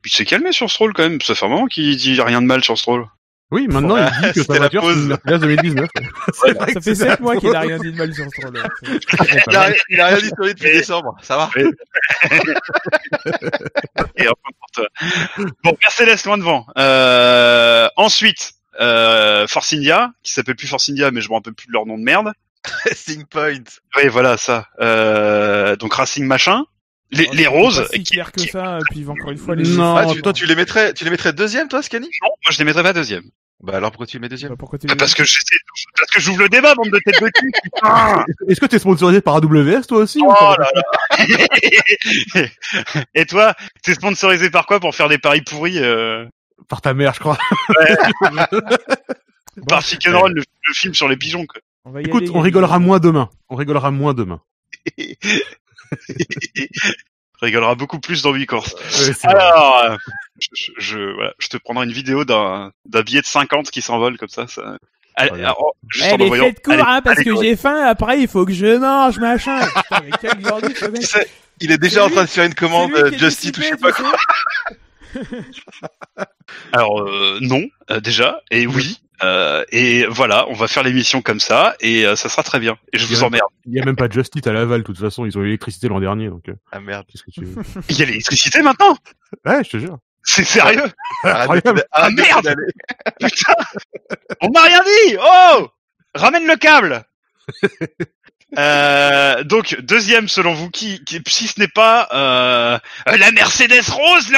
s'est calmé sur Stroll, quand même. Ça fait un moment qu'il dit rien de mal sur Stroll. Oui, maintenant il dit que sa voiture c'est une Mercedes 2019. Ça fait 7 mois qu'il a rien dit de mal sur Stroll. Il a rien dit sur lui depuis décembre, ça va. Et bon, Mercedes loin devant. Ensuite, Force India, qui s'appelle plus Force India, mais je me rappelle plus de leur nom de merde. Racing Point. Oui, voilà ça. Donc Racing machin. Les roses. Pas si clair que ça, puis encore une fois les. Non, toi tu les mettrais deuxième, toi, Scani? Non, moi je les mettrais pas deuxième. Bah alors pourquoi tu le mets deuxième? Bah, pourquoi tu le Parce que j'ouvre le débat, bande de tête de cul, putain. Est-ce que t'es sponsorisé par AWS toi aussi ou Oh pas là là. Et toi, t'es sponsorisé par quoi pour faire des paris pourris Par ta mère, je crois. Par Chicken Run, le film sur les pigeons, quoi. On va y Écoute, aller, on rigolera moins demain. On rigolera moins demain. On rigolera beaucoup plus dans 8 courses. Ouais, c'est vrai. Alors, voilà, je te prendrai une vidéo d'un billet de 50 qui s'envole comme ça. Allez, Ouais. alors, juste Eh, en les envoyant. faites court, Allez, hein, parce allez, que go. j'ai faim, après il faut que je mange, machin. Putain, mais quel gordure, ce mec. Il est déjà C'est en train de faire une commande C'est lui qui est Just Eat ou je sais dissipé, pas tu quoi. Alors, non, déjà, et oui. Et voilà, on va faire l'émission comme ça, et ça sera très bien. Et je vous emmerde. Il y a même pas de Just Eat à Laval, de toute façon, ils ont eu l'électricité l'an dernier, donc Ah merde. qu'est-ce que tu veux? Il y a l'électricité maintenant. Ouais, je te jure. C'est sérieux. Incroyable. Arrête de merde. pédaler. Putain, on m'a rien dit. Oh, ramène le câble. Donc deuxième selon vous qui si ce n'est pas la Mercedes rose,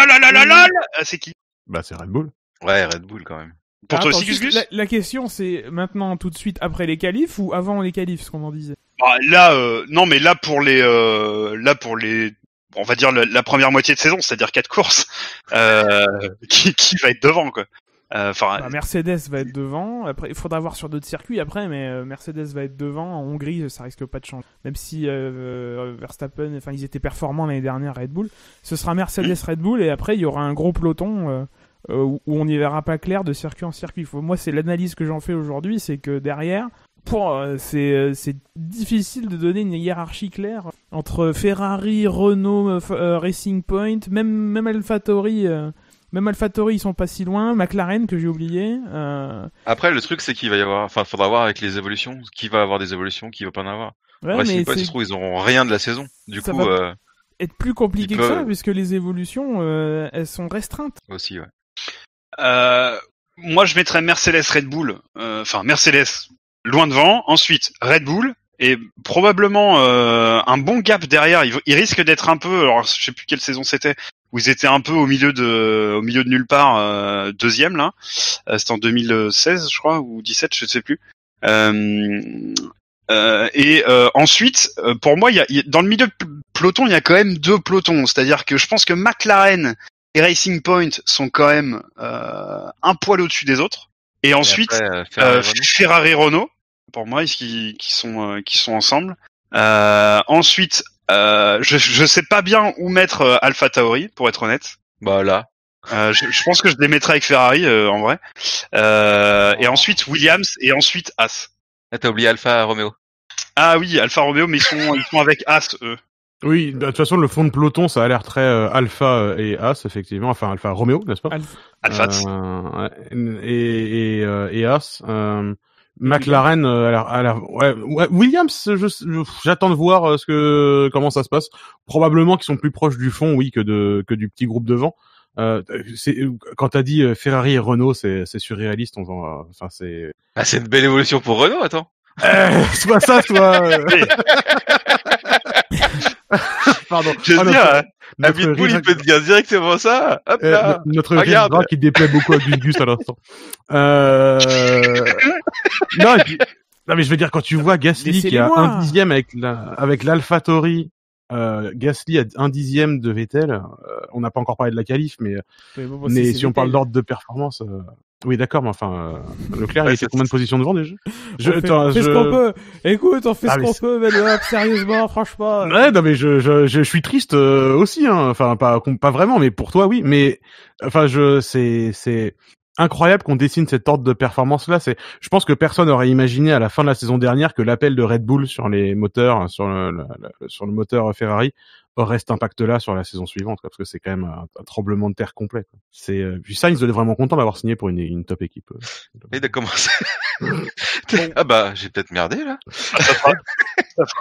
c'est qui? Bah, c'est Red Bull. Ouais, Red Bull quand même. Pour Ah, toi attends, aussi, Gus Gus? la question c'est maintenant tout de suite après les qualifs ou avant les qualifs, ce qu'on en disait. Bah, là, non, mais là pour les, on va dire la première moitié de saison, c'est-à-dire 4 courses, qui va être devant, quoi. Enfin, Bah, Mercedes va être devant. Après, il faudra voir sur d'autres circuits après, mais Mercedes va être devant. En Hongrie, ça risque pas de changer. Même si Verstappen, enfin, ils étaient performants l'année dernière, Red Bull. Ce sera Mercedes, Red Bull, et après il y aura un gros peloton où on n'y verra pas clair de circuit en circuit. Moi, c'est l'analyse que j'en fais aujourd'hui, c'est que derrière, c'est difficile de donner une hiérarchie claire entre Ferrari, Renault, Racing Point, même AlphaTauri. Même AlphaTauri, ils sont pas si loin. McLaren, que j'ai oublié. Après, le truc, c'est qu'il va y avoir, enfin, faudra voir avec les évolutions, qui va avoir des évolutions, qui va pas en avoir. Ouais, Racing mais Point, ça se trouve, ils auront rien de la saison. Du Ça coup, va être plus compliqué il que ça, peut- puisque les évolutions, elles sont restreintes. aussi, ouais. moi je mettrais Mercedes, Red Bull, enfin Mercedes loin devant, ensuite Red Bull. Et probablement un bon gap derrière. Il risque d'être un peu, alors je sais plus quelle saison c'était, où ils étaient un peu au milieu de nulle part, deuxième là. C'était en 2016, je crois, ou 17, je ne sais plus. Et ensuite, pour moi, dans le milieu de peloton, il y a quand même 2 pelotons. C'est-à-dire que je pense que McLaren et Racing Point sont quand même un poil au-dessus des autres. Et ensuite, Et après, Ferrari, Renault. Pour moi, qui sont ensemble. Ensuite, je sais pas bien où mettre AlphaTauri, pour être honnête. bah là. Je pense que je les mettrais avec Ferrari en vrai. Et ensuite Williams et ensuite As. Là, t'as oublié Alfa Romeo. Ah oui, Alfa Romeo, mais ils sont avec As eux. Oui, de toute façon, le fond de peloton, ça a l'air très Alpha et As, effectivement. Enfin, Alfa Romeo, n'est-ce pas? Alfa. Et As. McLaren, ouais, Williams, j'attends de voir comment ça se passe. Probablement qu'ils sont plus proches du fond, oui, que du petit groupe devant. Quand t'as dit Ferrari et Renault, c'est surréaliste. Enfin, c'est. Ah, c'est une belle évolution pour Renault, attends. Soit ça, soit. Pardon. Je veux dire, notre Pitbull, il Riva- peut te dire directement ça. Hop là. notre regarde. Riva qui déplaît beaucoup à Gus à l'instant. Non, et puis, non, mais je veux dire, quand tu vois Gasly qui a Laissez-les-moi. 1 dixième avec l'AlphaTauri, Gasly a 1 dixième de Vettel, on n'a pas encore parlé de la qualif, mais bon, mais c'est si on parle Vettel. d'ordre de performance, oui, d'accord, mais enfin, Leclerc, Ouais, il était c'est- combien de positions devant déjà? On fait ce qu'on peut. Écoute, on fait Ah, ce mais qu'on c'est- peut, mais là, sérieusement, franchement. Ouais, non mais je suis triste aussi, hein. Enfin pas vraiment, mais pour toi oui. Mais enfin c'est incroyable qu'on dessine cette ordre de performance là. Je pense que personne n'aurait imaginé à la fin de la saison dernière que l'appel de Red Bull sur les moteurs, sur le moteur Ferrari aurait cet impact-là sur la saison suivante, quoi, parce que c'est quand même un tremblement de terre complet, quoi. Puis Sainz, il est vraiment content d'avoir signé pour une top équipe. Et de commencer. Ah bah, j'ai peut-être merdé là.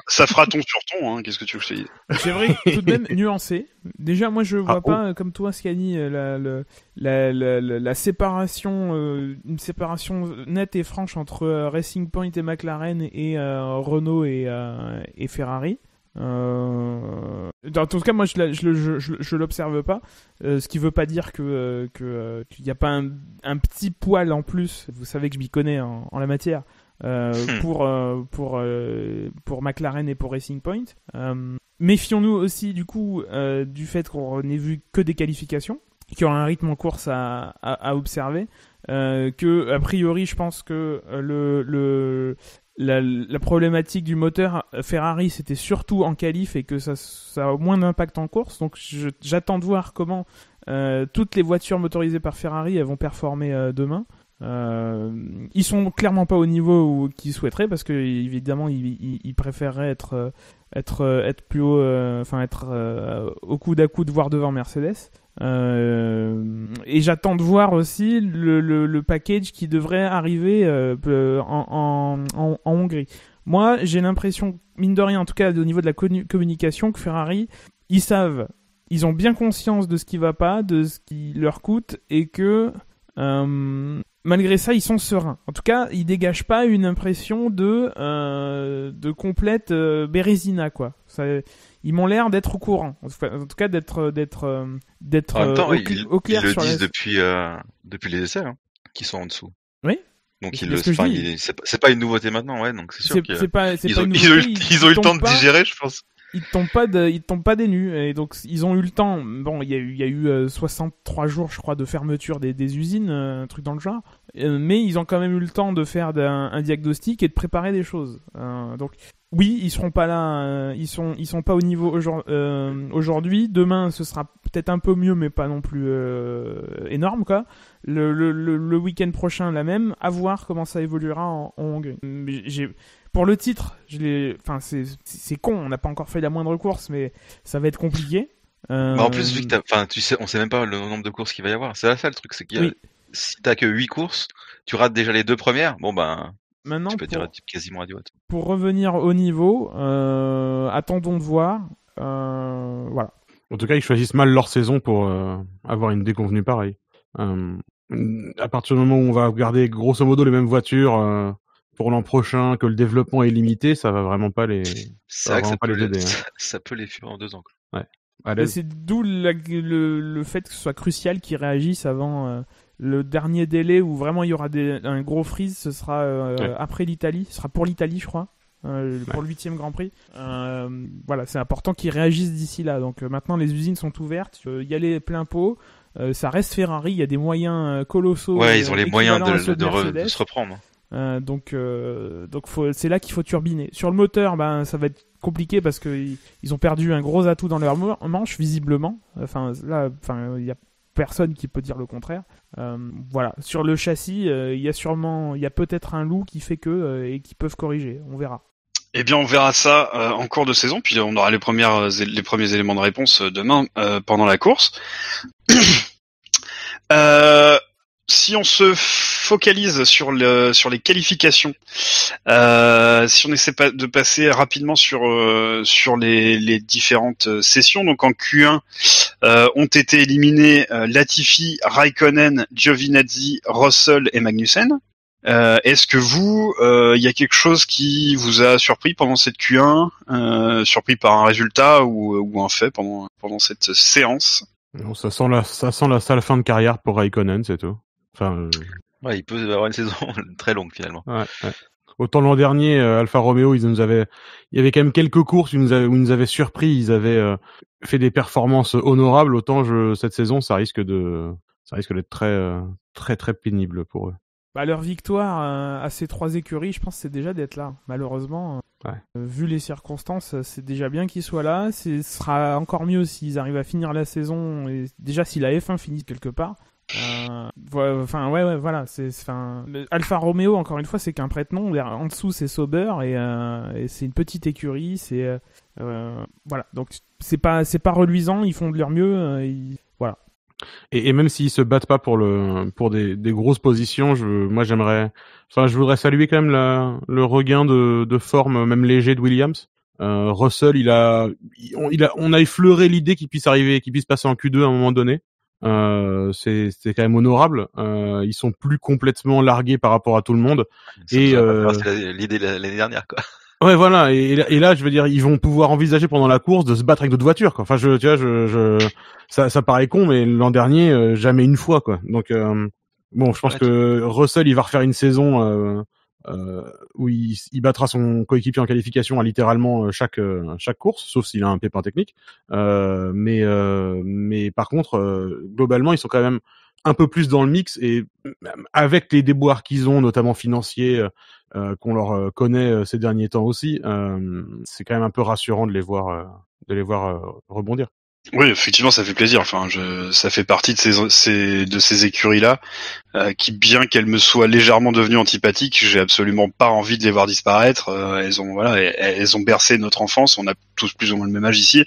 Ça fera ton sur ton, hein. Qu'est-ce que tu veux que je te dise? C'est vrai, tout de même nuancé. Déjà, moi, je vois Ah, pas, comme toi, Scani, la séparation, une séparation nette et franche entre Racing Point et McLaren et Renault et Ferrari. En tout cas, moi, je l'observe pas. Ce qui veut pas dire qu'il y a pas un petit poil en plus. Vous savez que je m'y connais en la matière. Pour McLaren et pour Racing Point. Méfions-nous aussi du coup du fait qu'on n'ait vu que des qualifications, qu'il y aura un rythme en course à observer, que a priori je pense que la problématique du moteur Ferrari c'était surtout en qualif et que ça a moins d'impact en course, donc j'attends de voir comment toutes les voitures motorisées par Ferrari elles vont performer demain. Ils sont clairement pas au niveau qu'ils souhaiteraient parce que évidemment ils préféreraient être plus haut, être au coude à coude voire devant Mercedes. Et j'attends de voir aussi le package qui devrait arriver en Hongrie. Moi j'ai l'impression, mine de rien en tout cas au niveau de la communication, que Ferrari ils ont bien conscience de ce qui va pas, de ce qui leur coûte, et que malgré ça, ils sont sereins. En tout cas, ils dégagent pas une impression de complète bérésina, quoi. Ils m'ont l'air d'être au courant. En tout cas, d'être En même temps, au clair ils le sur disent depuis les essais, hein, qu'ils sont en dessous. Oui. Donc C'est pas une nouveauté maintenant, ouais. Donc c'est sûr qu'ils ils ont eu le temps de digérer, je pense. Ils tombent pas des nues, et donc ils ont eu le temps. Bon, il y a eu 63 jours, je crois, de fermeture des usines, un truc dans le genre. Mais ils ont quand même eu le temps de faire un diagnostic et de préparer des choses. Donc oui, ils seront pas là, ils sont pas au niveau aujourd'hui. Demain, ce sera peut-être un peu mieux, mais pas non plus énorme, quoi. Le week-end prochain, la même. À voir comment ça évoluera en Hongrie. Pour le titre, c'est con, on n'a pas encore fait la moindre course, mais ça va être compliqué. En plus, vu que tu sais, on sait même pas le nombre de courses qu'il va y avoir. C'est ça le truc, c'est si t'as que 8 courses, tu rates déjà les 2 premières, bon ben, maintenant, tu peux dire quasiment adieu. Pour revenir au niveau, attendons de voir. Voilà. En tout cas, ils choisissent mal leur saison pour avoir une déconvenue pareille. À partir du moment où on va garder grosso modo les mêmes voitures pour l'an prochain, que le développement est limité, ça va vraiment pas les. C'est vrai que les aider. Ça peut les fuir en 2 ans. Quoi. Ouais. C'est d'où le fait que ce soit crucial qu'ils réagissent avant le dernier délai où vraiment il y aura un gros freeze. Ce sera après l'Italie. Ce sera pour l'Italie, je crois. Pour le 8e Grand Prix. Voilà, c'est important qu'ils réagissent d'ici là. Donc maintenant les usines sont ouvertes, y aller plein pot. Ça reste Ferrari, il y a des moyens colossaux. Ouais, ils ont les moyens de se reprendre. Donc c'est là qu'il faut turbiner. Sur le moteur, ça va être compliqué parce que ils ont perdu un gros atout dans leur manche visiblement. Il y a personne qui peut dire le contraire. Voilà. Sur le châssis, il y a peut-être un loup qui fait que et qui peuvent corriger. On verra. Eh bien, on verra ça en cours de saison, puis on aura les premiers éléments de réponse demain pendant la course. Si on se focalise sur les qualifications, si on essaie de passer rapidement sur les différentes sessions, donc en Q1 ont été éliminés Latifi, Raikkonen, Giovinazzi, Russell et Magnussen. Est-ce que vous, il y a quelque chose qui vous a surpris pendant cette Q1, surpris par un résultat ou un fait pendant cette séance? Non, ça sent la sale fin de carrière pour Raikkonen, c'est tout. Enfin, ouais, il peut avoir une saison très longue finalement. Ouais. Autant l'an dernier, Alfa Romeo, il y avait quand même quelques courses où ils nous avaient surpris, ils avaient fait des performances honorables. Autant cette saison, ça risque d'être très très pénible pour eux. Leur victoire à ces 3 écuries, je pense, c'est déjà d'être là. Malheureusement, vu les circonstances, c'est déjà bien qu'ils soient là. Ce sera encore mieux s'ils arrivent à finir la saison, et déjà si la F1 finit quelque part. Voilà. Alfa Romeo, encore une fois, c'est qu'un prête-nom. En dessous, c'est Sauber et c'est une petite écurie. Voilà. Donc c'est pas reluisant. Ils font de leur mieux. Voilà. Et même s'ils se battent pas pour des grosses positions, je voudrais saluer quand même le regain de forme, même léger, de Williams. Russell, on a effleuré l'idée qu'il puisse passer en Q2 à un moment donné. C'est quand même honorable. Ils sont plus complètement largués par rapport à tout le monde. C'est l'idée l'année dernière, quoi. Ouais, voilà. Et là, je veux dire, ils vont pouvoir envisager pendant la course de se battre avec d'autres voitures, quoi. Enfin, tu vois, ça paraît con, mais l'an dernier, jamais une fois, quoi. Donc, bon, je pense que Russell, il va refaire une saison où il battra son coéquipier en qualification à littéralement chaque course, sauf s'il a un pépin technique. Mais par contre, globalement, ils sont quand même un peu plus dans le mix, et avec les déboires qu'ils ont, notamment financiers, qu'on leur connaît ces derniers temps aussi, c'est quand même un peu rassurant de les voir rebondir. Oui, effectivement, ça fait plaisir. Enfin, ça fait partie de ces écuries-là, qui, bien qu'elles me soient légèrement devenues antipathiques, j'ai absolument pas envie de les voir disparaître. Elles ont bercé notre enfance. On a tous plus ou moins le même âge ici.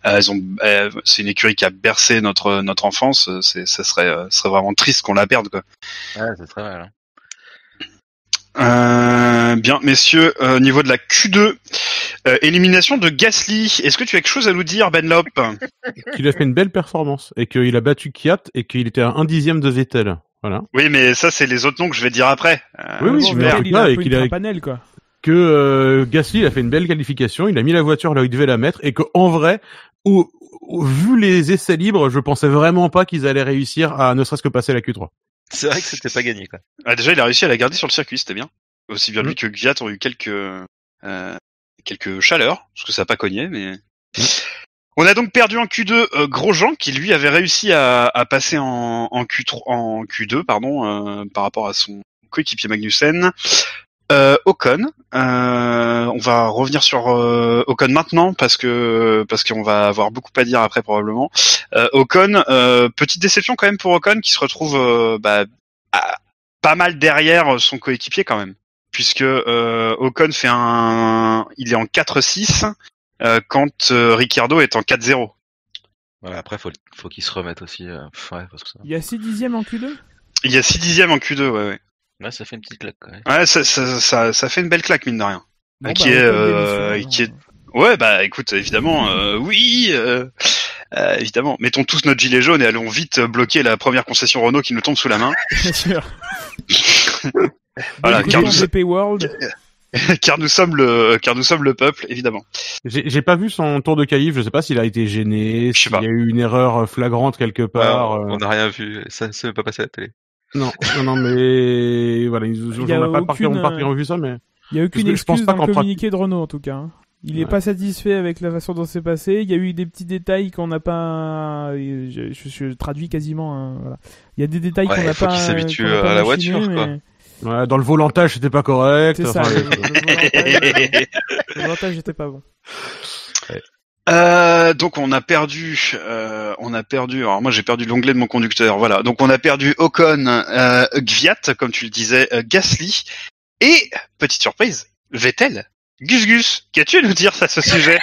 C'est une écurie qui a bercé notre enfance. Ça serait vraiment triste qu'on la perde, quoi. Ouais, c'est très mal. Bien, messieurs, au niveau de la Q2, élimination de Gasly. Est-ce que tu as quelque chose à nous dire, Ben Lop? Qu'il a fait une belle performance et qu'il a battu Kvyat et qu'il était à 1/10 de Vettel. Voilà. Oui, mais ça, c'est les autres noms que je vais dire après. Oui, mais en tout cas, et qu'il a panel, quoi. Que Gasly a fait une belle qualification, il a mis la voiture là où il devait la mettre, et que en vrai, vu les essais libres, je pensais vraiment pas qu'ils allaient réussir à ne serait-ce que passer la Q3. C'est vrai que c'était pas gagné, quoi. Ah, déjà, il a réussi à la garder sur le circuit, c'était bien. Aussi bien lui que Kvyat ont eu quelques chaleurs, parce que ça a pas cogné, mais... On a donc perdu en Q2 Grosjean, qui lui avait réussi à passer en Q2, par rapport à son coéquipier Magnussen. Ocon, on va revenir sur Ocon maintenant parce qu'on va avoir beaucoup à dire après probablement. Ocon, petite déception quand même pour Ocon, qui se retrouve pas mal derrière son coéquipier quand même, puisque Ocon il est en 4-6 quand Ricciardo est en 4-0. Ouais, après faut qu'il se remette aussi. Ouais, parce que ça... Il y a 6 dixièmes en Q2. Il y a 6 dixièmes en Q2, ouais. Ouais, ça fait une petite claque, quand même. Ouais, ça fait une belle claque, mine de rien. Bon, qui est ouais, bah écoute, évidemment, oui, évidemment. Mettons tous notre gilet jaune et allons vite bloquer la première concession Renault qui nous tombe sous la main. Bien sûr. Voilà, car nous sommes le peuple, évidemment. J'ai pas vu son tour de qualif, je sais pas s'il a été gêné, s'il y a eu une erreur flagrante quelque part. Ouais, on n'a rien vu, ça s'est pas passé à la télé. Non, mais voilà, on n'a pas particulièrement vu ça, mais... Il n'y a aucune excuse dans le communiqué de Renault, en tout cas. Hein. Il n'est pas satisfait avec la façon dont c'est passé. Il y a eu des petits détails qu'on n'a pas... Je traduis quasiment. Hein, voilà. Il y a des détails qu'on n'a pas... Il faut qu'il s'habitue à la voiture, quoi. Ouais, dans le volantage, c'était pas correct. C'est ça, le volantage n'était pas bon. Ouais. Donc on a perdu. Alors moi j'ai perdu l'onglet de mon conducteur. Voilà. Donc on a perdu Ocon, Kvyat, comme tu le disais, Gasly, et petite surprise, Vettel. Gus, qu'as-tu à nous dire à ce sujet?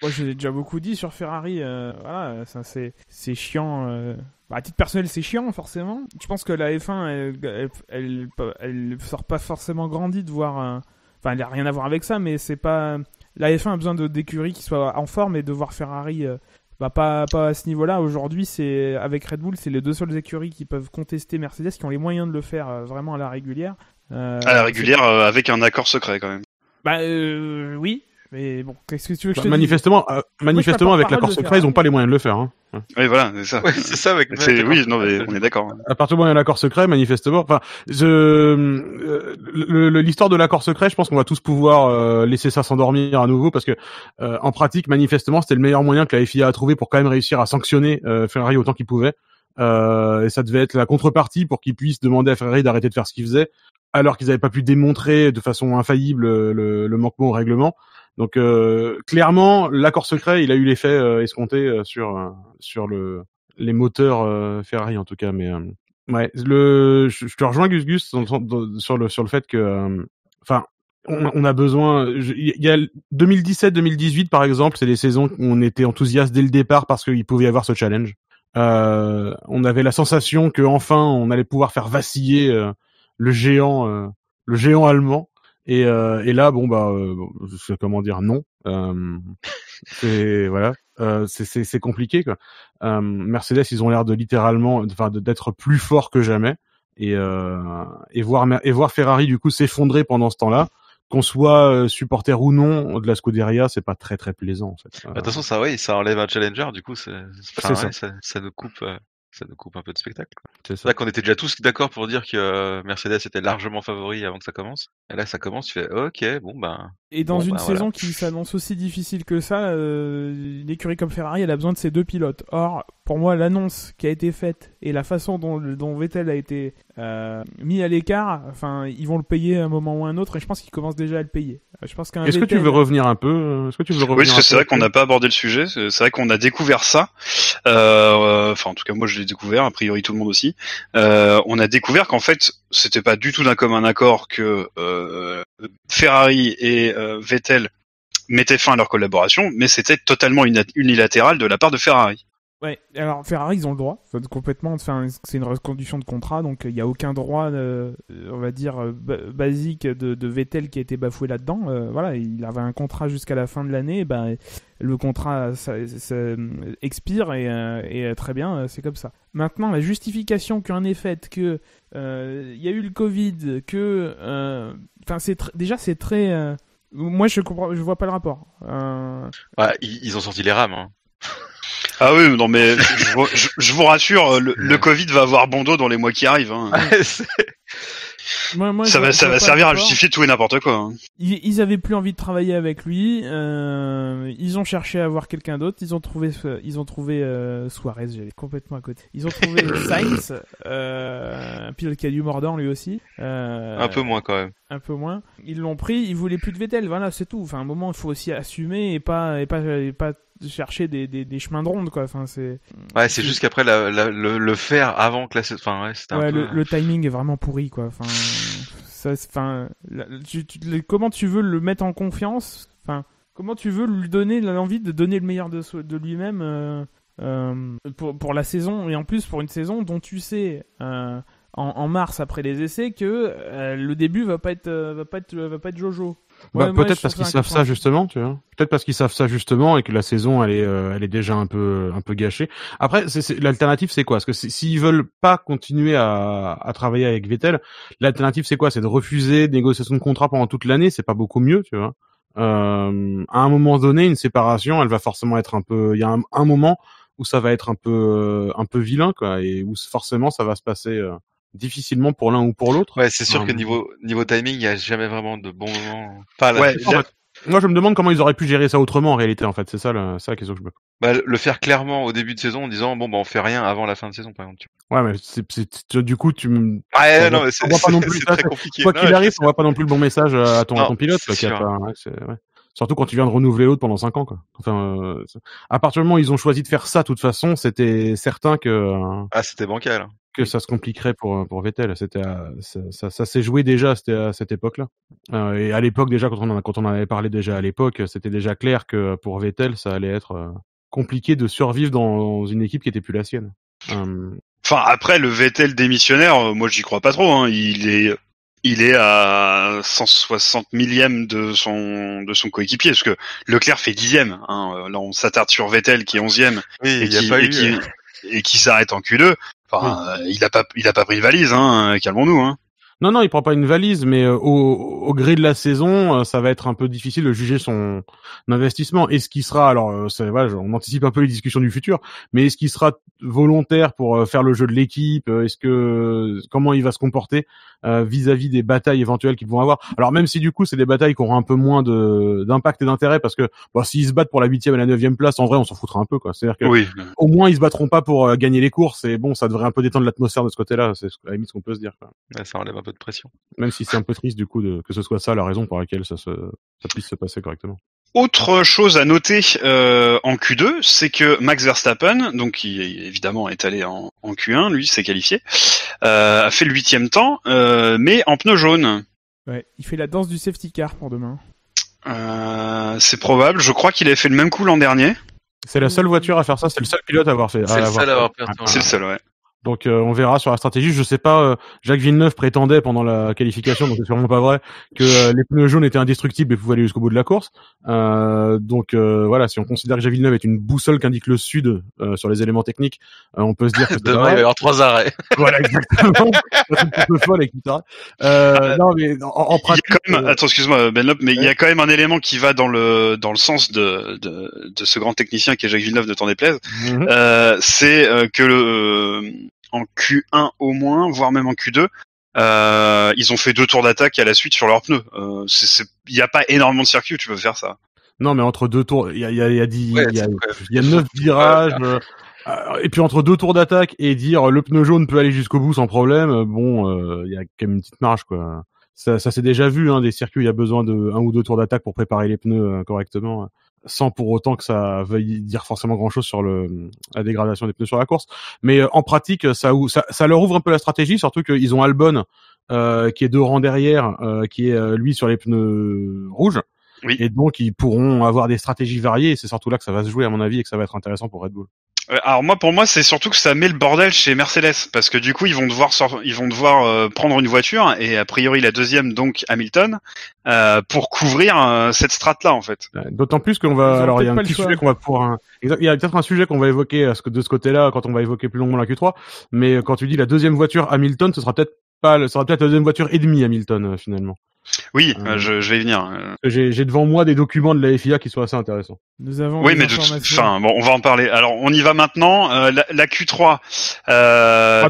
Moi, je l'ai déjà beaucoup dit sur Ferrari. Voilà, ça, c'est chiant. À titre personnel, c'est chiant, forcément. Je pense que la F1, elle sort pas forcément grandie de voir. Enfin, elle n'a rien à voir avec ça, mais c'est pas. La F1 a besoin d'écuries qui soient en forme, et de voir Ferrari. Pas à ce niveau-là. Aujourd'hui, c'est avec Red Bull, c'est les deux seules écuries qui peuvent contester Mercedes, qui ont les moyens de le faire vraiment à la régulière. À la régulière, avec un accord secret quand même. Oui. Mais bon, qu'est-ce que tu veux que je te manifestement, avec l'accord secret, ils n'ont pas les moyens de le faire. Hein. Oui, voilà, c'est ça. Ouais, c'est ça avec. Oui, non, mais on est d'accord. À partir du moment où il y a un accord secret, manifestement, enfin, l'histoire de l'accord secret, je pense qu'on va tous pouvoir laisser ça s'endormir à nouveau, parce que en pratique, manifestement, c'était le meilleur moyen que la FIA a trouvé pour quand même réussir à sanctionner Ferrari autant qu'il pouvait. Et ça devait être la contrepartie pour qu'ils puissent demander à Ferrari d'arrêter de faire ce qu'ils faisaient, alors qu'ils n'avaient pas pu démontrer de façon infaillible le manquement au règlement. Donc clairement, l'accord secret, il a eu l'effet escompté sur les moteurs Ferrari en tout cas. Mais ouais, je te rejoins Gus sur le fait que, enfin, on a besoin. Il y a 2017-2018 par exemple, c'est des saisons où on était enthousiaste dès le départ parce qu'il pouvait y avoir ce challenge. On avait la sensation que enfin on allait pouvoir faire vaciller le géant allemand. Et là, bon comment dire, non. C'est voilà, c'est compliqué quoi. Mercedes, ils ont l'air de littéralement, d'être plus forts que jamais. Et voir Ferrari du coup s'effondrer pendant ce temps-là, qu'on soit supporter ou non de la Scuderia, c'est pas très très plaisant en fait. De toute façon, ça enlève un challenger, du coup, ça nous coupe un peu de spectacle, quoi. C'est C'est ça. là qu'on était déjà tous d'accord pour dire que Mercedes était largement favori avant que ça commence. Et là, ça commence, tu fais OK, bon ben. Et dans Bon, une bah, saison qui s'annonce aussi difficile que ça, une écurie comme Ferrari, elle a besoin de ses deux pilotes. Or, pour moi, l'annonce qui a été faite et la façon dont Vettel a été mis à l'écart, enfin, ils vont le payer à un moment ou à un autre, et je pense qu'ils commencent déjà à le payer. Je pense qu'un Est-ce que tu veux revenir un peu Est-ce que tu veux revenir Oui, parce que un c'est peu vrai qu'on n'a pas abordé le sujet. C'est vrai qu'on a découvert ça. Enfin, en tout cas, moi, je l'ai découvert. A priori, tout le monde aussi. On a découvert qu'en fait, c'était pas du tout d'un commun accord que Ferrari et Vettel mettaient fin à leur collaboration, mais c'était totalement unilatéral de la part de Ferrari. Ouais, alors Ferrari, ils ont le droit, complètement, enfin, c'est une reconduction de contrat, donc il n'y a aucun droit, on va dire, basique de Vettel qui a été bafoué là-dedans. Voilà, il avait un contrat jusqu'à la fin de l'année, ben, le contrat ça expire et très bien, c'est comme ça. Maintenant, la justification qui en est faite que il y a eu le Covid, que, enfin, déjà c'est très, moi je vois pas le rapport. Ouais, ils ont sorti les rames, hein. Ah oui, non mais je vous rassure, le Covid va avoir bon dos dans les mois qui arrivent. Hein. Moi, ça va servir à justifier tout et n'importe quoi. Hein. Ils avaient plus envie de travailler avec lui. Ils ont cherché à voir quelqu'un d'autre. Ils ont trouvé Suarez. J'allais complètement à côté. Ils ont trouvé Sainz, un pilote qui a du mordant lui aussi. Un peu moins quand même. Un peu moins. Ils l'ont pris. Ils voulaient plus de Vettel. Voilà, c'est tout. Enfin, à un moment, il faut aussi assumer et pas chercher des chemins de ronde, quoi. Enfin, c'est. Ouais, c'est juste qu'après le faire avant que la saison. Enfin, ouais, c'était un peu. Le timing est vraiment pourri, quoi. Enfin, comment tu veux le mettre en confiance? Enfin, comment tu veux lui donner l'envie de donner le meilleur de lui-même pour la saison, et en plus pour une saison dont tu sais en mars après les essais que le début va pas être Jojo. Ouais, peut-être parce qu'ils savent ça justement, tu vois. Peut-être parce qu'ils savent ça justement et que la saison elle est déjà un peu gâchée. Après, l'alternative c'est quoi? Parce que s'ils veulent pas continuer à travailler avec Vettel, l'alternative c'est quoi? C'est de refuser des négociations de contrat pendant toute l'année. C'est pas beaucoup mieux, tu vois. À un moment donné, une séparation, elle va forcément être un peu. Il y a un moment où ça va être un peu vilain, quoi, et où forcément ça va se passer. Difficilement pour l'un ou pour l'autre. Ouais, c'est sûr que niveau timing, il y a jamais vraiment de bons moments. Moi, je me demande comment ils auraient pu gérer ça autrement en réalité. En fait, c'est ça la question que je me. Bah, le faire clairement au début de saison en disant bon bah on fait rien avant la fin de saison par exemple. Ouais, mais du coup tu me. Ouais, non, mais c'est très compliqué. Quoi qu'il arrive, on voit pas non plus le bon message à ton pilote. C'est quoi, Surtout quand tu viens de renouveler l'autre pendant 5 ans, quoi. Enfin, à partir du moment où ils ont choisi de faire ça, de toute façon, c'était certain que. C'était bancal. Hein. Que ça se compliquerait pour Vettel. C'était ça s'est joué déjà à cette époque-là. Et à l'époque déjà, quand on en avait parlé déjà à l'époque, c'était déjà clair que pour Vettel, ça allait être compliqué de survivre dans une équipe qui était plus la sienne. Enfin, après le Vettel démissionnaire, moi j'y crois pas trop. Hein. Il est à 160 millième de son coéquipier, parce que Leclerc fait 10e. Hein. Là, on s'attarde sur Vettel qui est 11e et qui s'arrête en Q2. Enfin, il a pas pris de valise, hein. Calmons-nous, hein. Non, il prend pas une valise, mais au gré de la saison, ça va être un peu difficile de juger son investissement. Est-ce qu'il sera, alors, on anticipe un peu les discussions du futur, mais est-ce qu'il sera volontaire pour faire le jeu de l'équipe? Comment il va se comporter vis-à-vis des batailles éventuelles qu'ils vont avoir? Alors même si du coup c'est des batailles qui auront un peu moins d'impact et d'intérêt, parce que s'ils se battent pour la 8e et la 9e place, en vrai, on s'en foutra un peu, quoi. C'est-à-dire que au moins ils se battront pas pour gagner les courses, et bon, ça devrait un peu détendre l'atmosphère de ce côté-là. C'est à la limite ce qu'on peut se dire, quoi. Ouais, ça enlève un peu de pression. Même si c'est un peu triste du coup que ce soit ça la raison pour laquelle ça puisse se passer correctement. Autre chose à noter en Q2, c'est que Max Verstappen, donc qui évidemment est allé en Q1, lui s'est qualifié, a fait le 8e temps, mais en pneu jaune. Ouais, il fait la danse du safety car pour demain. C'est probable. Je crois qu'il avait fait le même coup l'an dernier. C'est la seule voiture à faire ça. C'est le seul pilote à avoir fait. C'est le seul à avoir perdu. C'est le seul, ouais. Donc on verra sur la stratégie. Je sais pas. Jacques Villeneuve prétendait pendant la qualification, donc c'est sûrement pas vrai, que les pneus jaunes étaient indestructibles et pouvaient aller jusqu'au bout de la course. Donc voilà, si on considère que Jacques Villeneuve est une boussole qu'indique le sud sur les éléments techniques, on peut se dire que demain il va y avoir 3 arrêts. Voilà, exactement. C'est un peu folle, etc. Non, mais en pratique. Il y a quand même, attends, excuse-moi, Benlop, mais il y a quand même un élément qui va dans le sens de ce grand technicien qui est Jacques Villeneuve, ne t'en déplaise. C'est que en Q1 au moins, voire même en Q2, ils ont fait 2 tours d'attaque à la suite sur leurs pneus. Il y a pas énormément de circuits où tu peux faire ça. Non, mais entre 2 tours, il y a 9 virages. Et puis entre 2 tours d'attaque et dire le pneu jaune peut aller jusqu'au bout sans problème, il y a quand même une petite marge, quoi. Ça s'est déjà vu, des circuits où il y a besoin de 1 ou 2 tours d'attaque pour préparer les pneus correctement, sans pour autant que ça veuille dire forcément grand chose sur la dégradation des pneus sur la course. Mais en pratique, ça leur ouvre un peu la stratégie, surtout qu'ils ont Albon qui est 2 rangs derrière, qui est lui sur les pneus rouges. Oui. Et donc ils pourront avoir des stratégies variées, et c'est surtout là que ça va se jouer à mon avis et que ça va être intéressant pour Red Bull. Alors pour moi, c'est surtout que ça met le bordel chez Mercedes, parce que du coup, ils vont devoir prendre une voiture, et a priori la deuxième, donc Hamilton, pour couvrir cette strate-là, en fait. D'autant plus qu'on va, alors il y a un petit sujet qu'on va pouvoir, il y a peut-être un sujet qu'on va évoquer de ce côté-là quand on va évoquer plus longuement la Q3, mais quand tu dis la deuxième voiture Hamilton, ce sera peut-être la deuxième voiture et demie Hamilton finalement. Oui, je vais y venir. J'ai devant moi des documents de la FIA qui sont assez intéressants. Nous avons oui, mais on va en parler. Alors, on y va maintenant. La Q3.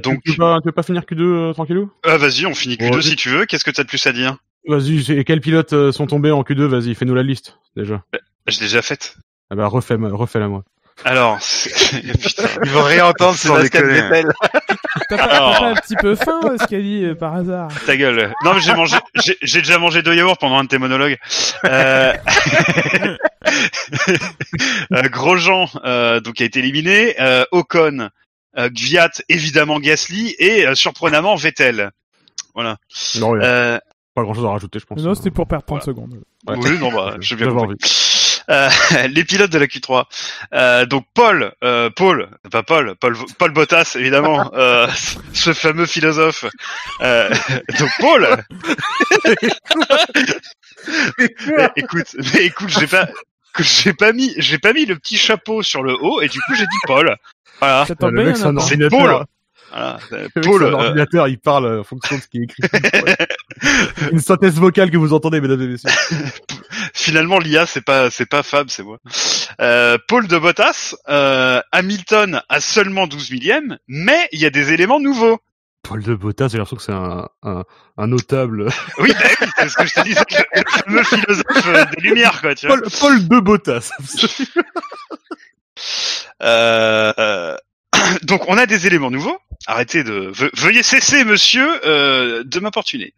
Donc, tu peux pas finir Q2 tranquillou? Vas-y, on finit Q2 si tu veux. Qu'est-ce que t'as de plus à dire? Vas-y, quels pilotes sont tombés en Q2? Vas-y, fais-nous la liste déjà. J'ai déjà faite. Ah bah refais-la moi. Alors, putain, il faut réentendre Sébastien Vettel. T'as pas un petit peu faim, ce qu'il a dit par hasard? Ta gueule. Non, mais j'ai déjà mangé 2 yaourts pendant un de tes monologues. Grosjean, donc a été éliminé. Ocon, Gviat, évidemment Gasly et surprenamment Vettel. Voilà. Non, pas grand chose à rajouter, je pense. Non, c'était pour perdre 30 secondes. Ouais. Oui, non, j'ai bien compris. Les pilotes de la Q3. Donc Paul Bottas, évidemment, ce fameux philosophe. Donc Paul. écoute, j'ai pas mis le petit chapeau sur le haut et du coup j'ai dit Paul. Voilà. C'est Paul. Voilà. Paul, l'ordinateur, il parle en fonction de ce qui est écrit. Une synthèse vocale que vous entendez, mesdames et messieurs. Finalement, l'IA, c'est pas Fab, c'est moi. Paul de Bottas, Hamilton a seulement 12 millièmes, mais il y a des éléments nouveaux. Paul de Bottas, j'ai l'impression que c'est un notable. Oui, c'est ce que je te disais, le fameux philosophe des Lumières, quoi, tu vois. Paul de Bottas. Donc, on a des éléments nouveaux. Arrêtez veuillez cesser, monsieur, de m'importuner.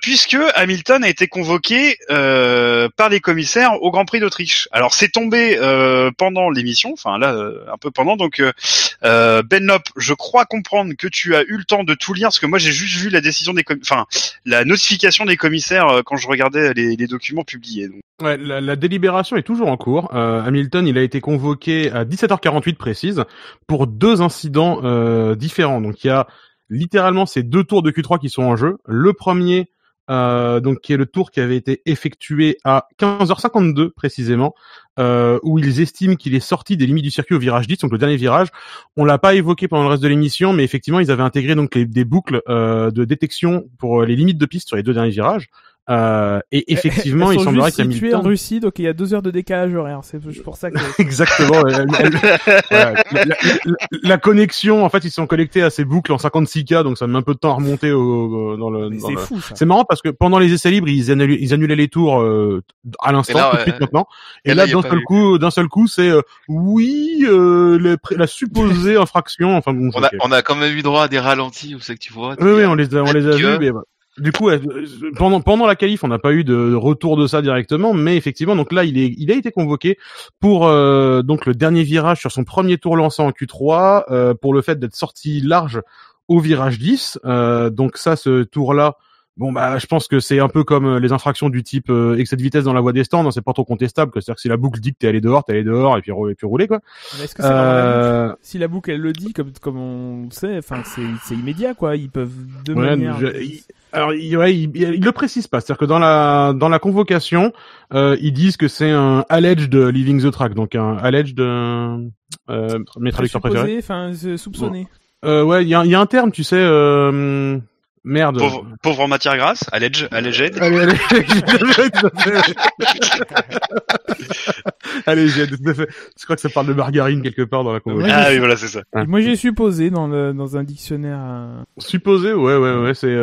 Puisque Hamilton a été convoqué par les commissaires au Grand Prix d'Autriche. Alors, c'est tombé pendant l'émission, enfin là, un peu pendant. Donc, Benlop, je crois comprendre que tu as eu le temps de tout lire, parce que moi, j'ai juste vu la décision la notification des commissaires quand je regardais les documents publiés. Donc. Ouais, la délibération est toujours en cours. Hamilton, il a été convoqué à 17h48 précise pour 2 incidents différents. Donc il y a littéralement ces 2 tours de Q3 qui sont en jeu. Le premier, donc qui est le tour qui avait été effectué à 15h52 précisément, où ils estiment qu'il est sorti des limites du circuit au virage 10, donc le dernier virage. On l'a pas évoqué pendant le reste de l'émission, mais effectivement ils avaient intégré donc des boucles de détection pour les limites de piste sur les 2 derniers virages. Et effectivement, il semblerait qu'il y a situé en Russie, donc il y a 2 heures de décalage horaire. C'est pour ça que. Exactement. La connexion, en fait, ils sont connectés à ces boucles en 56K, donc ça met un peu de temps à remonter c'est fou, ça. C'est marrant parce que pendant les essais libres, ils annulaient les tours à l'instant, tout de suite maintenant. Et là, d'un seul coup, c'est la supposée infraction. Enfin, bon, on a quand même eu droit à des ralentis, où c'est que tu vois. Oui, on les a vus, mais. Du coup, pendant la qualif, on n'a pas eu de retour de ça directement, mais effectivement, donc là, il a été convoqué pour donc le dernier virage sur son premier tour lancé en Q3 pour le fait d'être sorti large au virage 10. Donc ça, ce tour-là, Bon bah je pense que c'est un peu comme les infractions du type excès de vitesse dans la voie des stands, hein, c'est pas trop contestable, c'est-à-dire que si la boucle dit que t'es allé dehors et puis rouler quoi. Mais est-ce que c'est vraiment la boucle ? Si la boucle elle le dit comme on le sait, enfin c'est immédiat quoi, ils peuvent de manière alors il le précise pas, c'est-à-dire que dans la convocation, ils disent que c'est un alleged leaving the track, donc un alleged mes traducteurs préférés. Enfin soupçonné. Ouais, il y a un terme, tu sais merde. Pauvre en matière grasse, alleged. Alleged, tout à fait. Je crois que ça parle de margarine quelque part dans la convocation. Ah oui, voilà, c'est ça. Moi j'ai supposé dans un dictionnaire. Supposé, ouais, c'est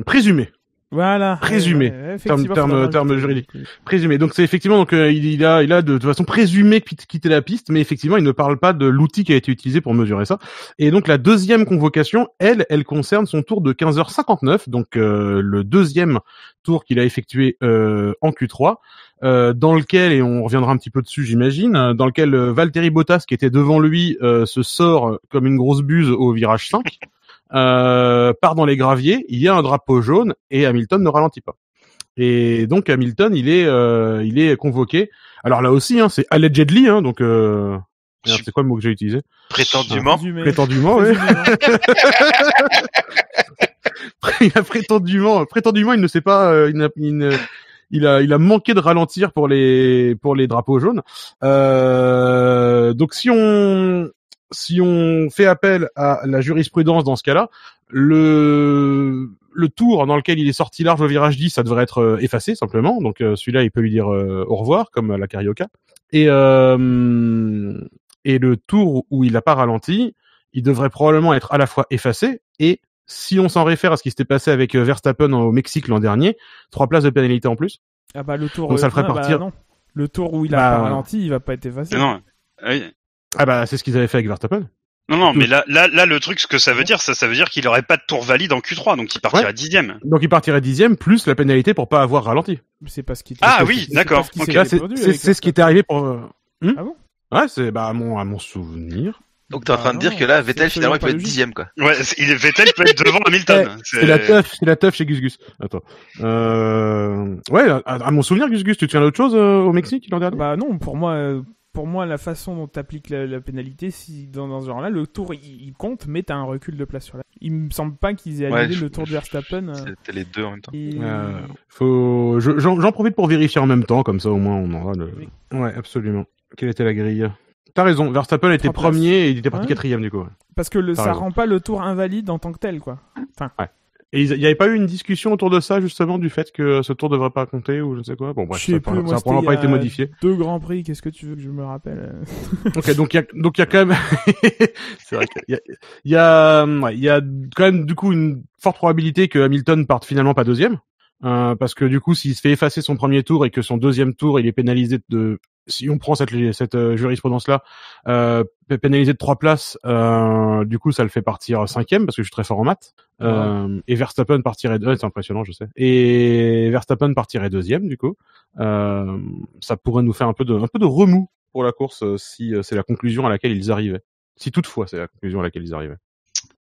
présumé. Voilà. Présumé. Terme juridique. Présumé. Donc c'est effectivement il a de toute façon présumé quitter la piste, mais effectivement il ne parle pas de l'outil qui a été utilisé pour mesurer ça. Et donc la deuxième convocation, elle concerne son tour de 15h59, donc le deuxième tour qu'il a effectué en Q3. Dans lequel, et on reviendra un petit peu dessus j'imagine, dans lequel Valtteri Bottas qui était devant lui se sort comme une grosse buse au virage 5. Part dans les graviers, il y a un drapeau jaune et Hamilton ne ralentit pas. Et donc Hamilton, il est convoqué. Alors là aussi, hein, c'est allegedly, hein, donc c'est quoi le mot que j'ai utilisé ? Prétendument. Prétendument, oui. Il a prétendument, il ne sait pas, il a manqué de ralentir pour les drapeaux jaunes. Donc si on fait appel à la jurisprudence dans ce cas-là, le tour dans lequel il est sorti large au virage 10, ça devrait être effacé simplement. Donc celui-là, il peut lui dire au revoir, comme à la Carioca. Et le tour où il n'a pas ralenti, il devrait probablement être à la fois effacé et, si on s'en réfère à ce qui s'était passé avec Verstappen au Mexique l'an dernier, 3 places de pénalité en plus. Ah bah le tour. Donc ça le ferait partir. Non. Le tour où il a pas ralenti, il va pas être effacé. Non. Oui. Ah bah c'est ce qu'ils avaient fait avec Verstappen. Non, mais là, le truc, ce que ça veut dire, ça veut dire qu'il aurait pas de tour valide en Q3, donc il partirait 10e. Donc il partirait 10e plus la pénalité pour pas avoir ralenti. C'est pas ce qui. Ah oui, d'accord. Okay. C'est ce qui est arrivé pour. Ah bon? Ouais, c'est à mon souvenir. Donc t'es en train de dire que là, Vettel finalement il peut être 10e quoi. Ouais, Vettel peut être devant Hamilton. C'est la teuf chez Gus. Attends. Ouais, à mon souvenir, Gus, tu te souviens d'autre chose au Mexique l'an dernier ? Bah non, pour moi, la façon dont t'appliques la pénalité, si dans ce genre-là, le tour il compte, mais t'as un recul de place sur la. Il me semble pas qu'ils aient annulé le tour de Verstappen. C'était les deux en même temps. J'en profite pour vérifier en même temps, comme ça au moins on aura le. Oui. Ouais, absolument. Quelle était la grille ? T'as raison, Verstappen était premier et il était parti 4e du coup. Parce que ça rend pas le tour invalide en tant que tel, quoi. Enfin. Ouais. Et il y avait pas eu une discussion autour de ça justement, du fait que ce tour devrait pas compter ou je ne sais quoi. Bon bref, ça a probablement pas été modifié. 2 grands prix, qu'est-ce que tu veux que je me rappelle? Ok, donc il y a quand même, c'est vrai qu'il y a quand même du coup une forte probabilité que Hamilton parte finalement pas deuxième, parce que du coup s'il se fait effacer son premier tour et que son deuxième tour il est pénalisé si on prend cette jurisprudence-là, pénalisé de 3 places, du coup, ça le fait partir 5e, parce que je suis très fort en maths. Et Verstappen partirait c'est impressionnant, je sais. Et Verstappen partirait 2e, du coup. Ça pourrait nous faire un peu de remous pour la course, si c'est la conclusion à laquelle ils arrivaient. Si toutefois c'est la conclusion à laquelle ils arrivaient.